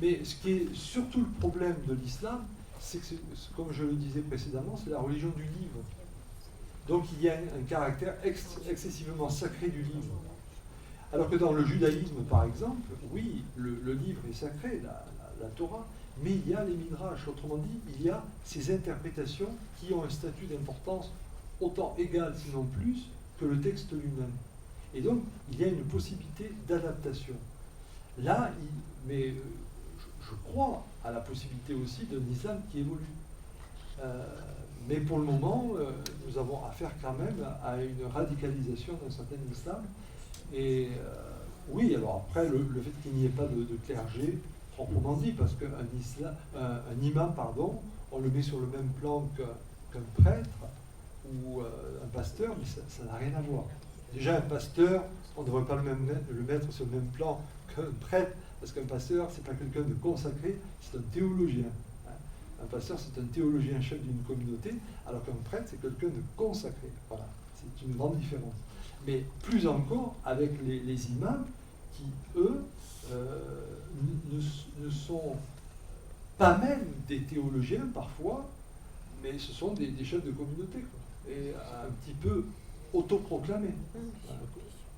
Speaker 1: Mais ce qui est surtout le problème de l'islam, c'est que, comme je le disais précédemment, c'est la religion du livre. Donc il y a un caractère excessivement sacré du livre. Alors que dans le judaïsme, par exemple, oui, le livre est sacré, la Torah, mais il y a les midrash. Autrement dit, il y a ces interprétations qui ont un statut d'importance autant égal, sinon plus, que le texte lui-même. Et donc, il y a une possibilité d'adaptation. Là, je crois à la possibilité aussi d'un islam qui évolue. Mais pour le moment, nous avons affaire quand même à une radicalisation d'un certain islam. Et oui, alors après, le fait qu'il n'y ait pas de clergé, proprement dit, parce qu'un imam, pardon, on le met sur le même plan qu'un prêtre ou un pasteur, mais ça n'a rien à voir. Déjà, un pasteur, on ne devrait pas le mettre sur le même plan qu'un prêtre, parce qu'un pasteur, c'est pas quelqu'un de consacré, c'est un théologien. Un pasteur, c'est un théologien chef d'une communauté, alors qu'un prêtre, c'est quelqu'un de consacré. Voilà, c'est une grande différence. Mais plus encore avec les imams qui, eux, ne sont pas même des théologiens parfois, mais ce sont des chefs de communauté, quoi, et un petit peu autoproclamés. Voilà.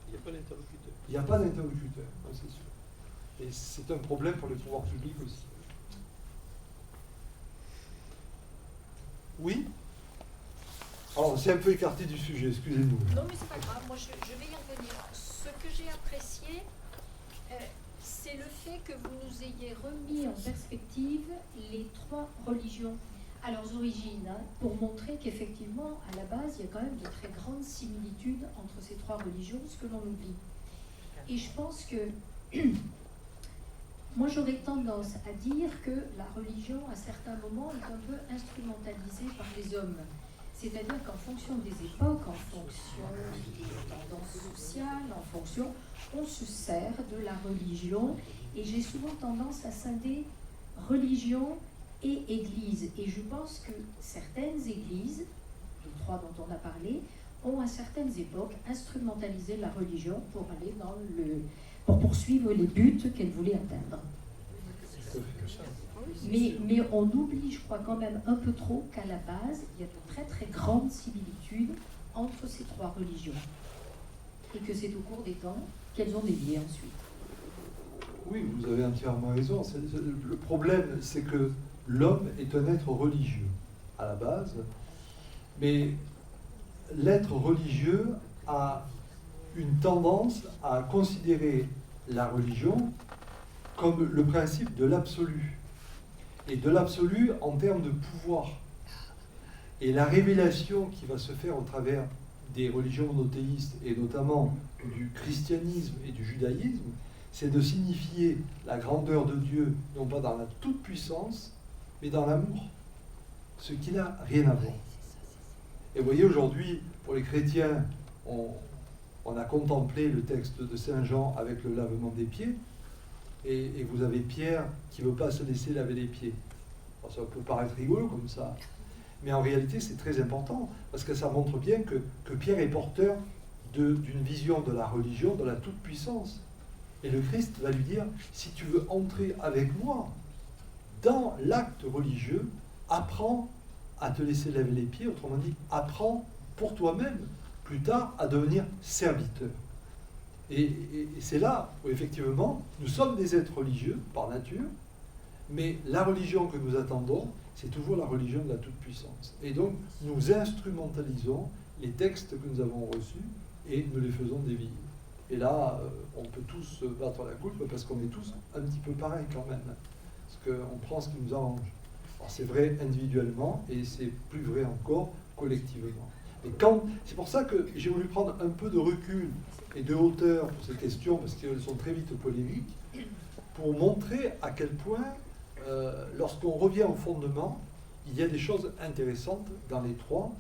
Speaker 4: Il n'y a pas d'interlocuteur.
Speaker 1: Il n'y a pas d'interlocuteur, c'est sûr. Et c'est un problème pour les pouvoirs publics aussi. Oui? Alors, on s'est un peu écarté du sujet, excusez-nous.
Speaker 8: Non, mais c'est pas grave, moi je vais y revenir. Ce que j'ai apprécié, c'est le fait que vous nous ayez remis en perspective les 3 religions à leurs origines, hein, pour montrer qu'effectivement, à la base, il y a quand même de très grandes similitudes entre ces 3 religions, ce que l'on oublie. Et je pense que moi, j'aurais tendance à dire que la religion, à certains moments, est un peu instrumentalisée par les hommes. C'est-à-dire qu'en fonction des époques, en fonction des tendances sociales, en fonction, on se sert de la religion. Et j'ai souvent tendance à scinder religion et église. Et je pense que certaines églises, les 3 dont on a parlé, ont à certaines époques instrumentalisé la religion pour aller pour poursuivre les buts qu'elles voulaient atteindre. Mais on oublie, je crois quand même un peu trop qu'à la base, il y a de très très grandes similitudes entre ces 3 religions. Et que c'est au cours des temps qu'elles ont dévié ensuite.
Speaker 1: Oui, vous avez entièrement raison. Le problème, c'est que l'homme est un être religieux, à la base. Mais l'être religieux a une tendance à considérer la religion comme le principe de l'absolu. Et de l'absolu en termes de pouvoir. Et la révélation qui va se faire au travers des religions monothéistes, et notamment du christianisme et du judaïsme, c'est de signifier la grandeur de Dieu, non pas dans la toute-puissance, mais dans l'amour. Ce qui n'a rien à voir. Et vous voyez, aujourd'hui, pour les chrétiens, on a contemplé le texte de Saint Jean avec le lavement des pieds, et vous avez Pierre qui ne veut pas se laisser laver les pieds. Alors, ça peut paraître rigolo comme ça, mais en réalité c'est très important, parce que ça montre bien que Pierre est porteur d'une vision de la religion, de la toute-puissance. Et le Christ va lui dire, si tu veux entrer avec moi dans l'acte religieux, apprends à te laisser laver les pieds, autrement dit, apprends pour toi-même, plus tard, à devenir serviteur. Et c'est là où, effectivement, nous sommes des êtres religieux, par nature, mais la religion que nous attendons, c'est toujours la religion de la toute-puissance. Et donc, nous instrumentalisons les textes que nous avons reçus et nous les faisons dévier. Et là, on peut tous se battre la coulpe parce qu'on est tous un petit peu pareils quand même. Parce qu'on prend ce qui nous arrange. Alors c'est vrai individuellement et c'est plus vrai encore collectivement. Et c'est pour ça que j'ai voulu prendre un peu de recul et de hauteur pour ces questions, parce qu'elles sont très vite polémiques, pour montrer à quel point, lorsqu'on revient au fondement, il y a des choses intéressantes dans les 3.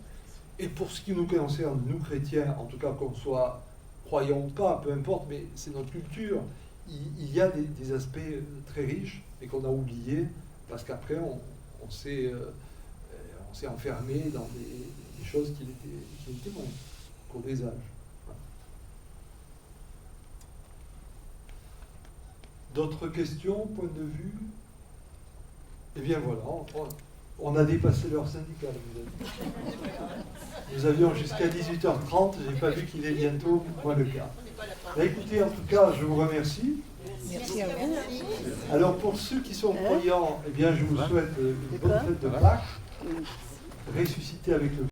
Speaker 1: Et pour ce qui nous concerne, nous chrétiens, en tout cas qu'on soit croyants ou pas, peu importe, mais c'est notre culture, il y a des aspects très riches et qu'on a oubliés, parce qu'après on s'est enfermé dans des choses qui étaient bonnes, au cours des âges. Voilà. D'autres questions, point de vue? Eh bien voilà, on a dépassé l'heure syndicale. Nous avions jusqu'à 18h30, je n'ai pas vu qu'il est bientôt moins le quart. Écoutez, en tout cas, je vous remercie.
Speaker 3: Merci à vous.
Speaker 1: Alors pour ceux qui sont croyants, eh bien je vous souhaite une bonne fête de Pâques, ressuscité avec le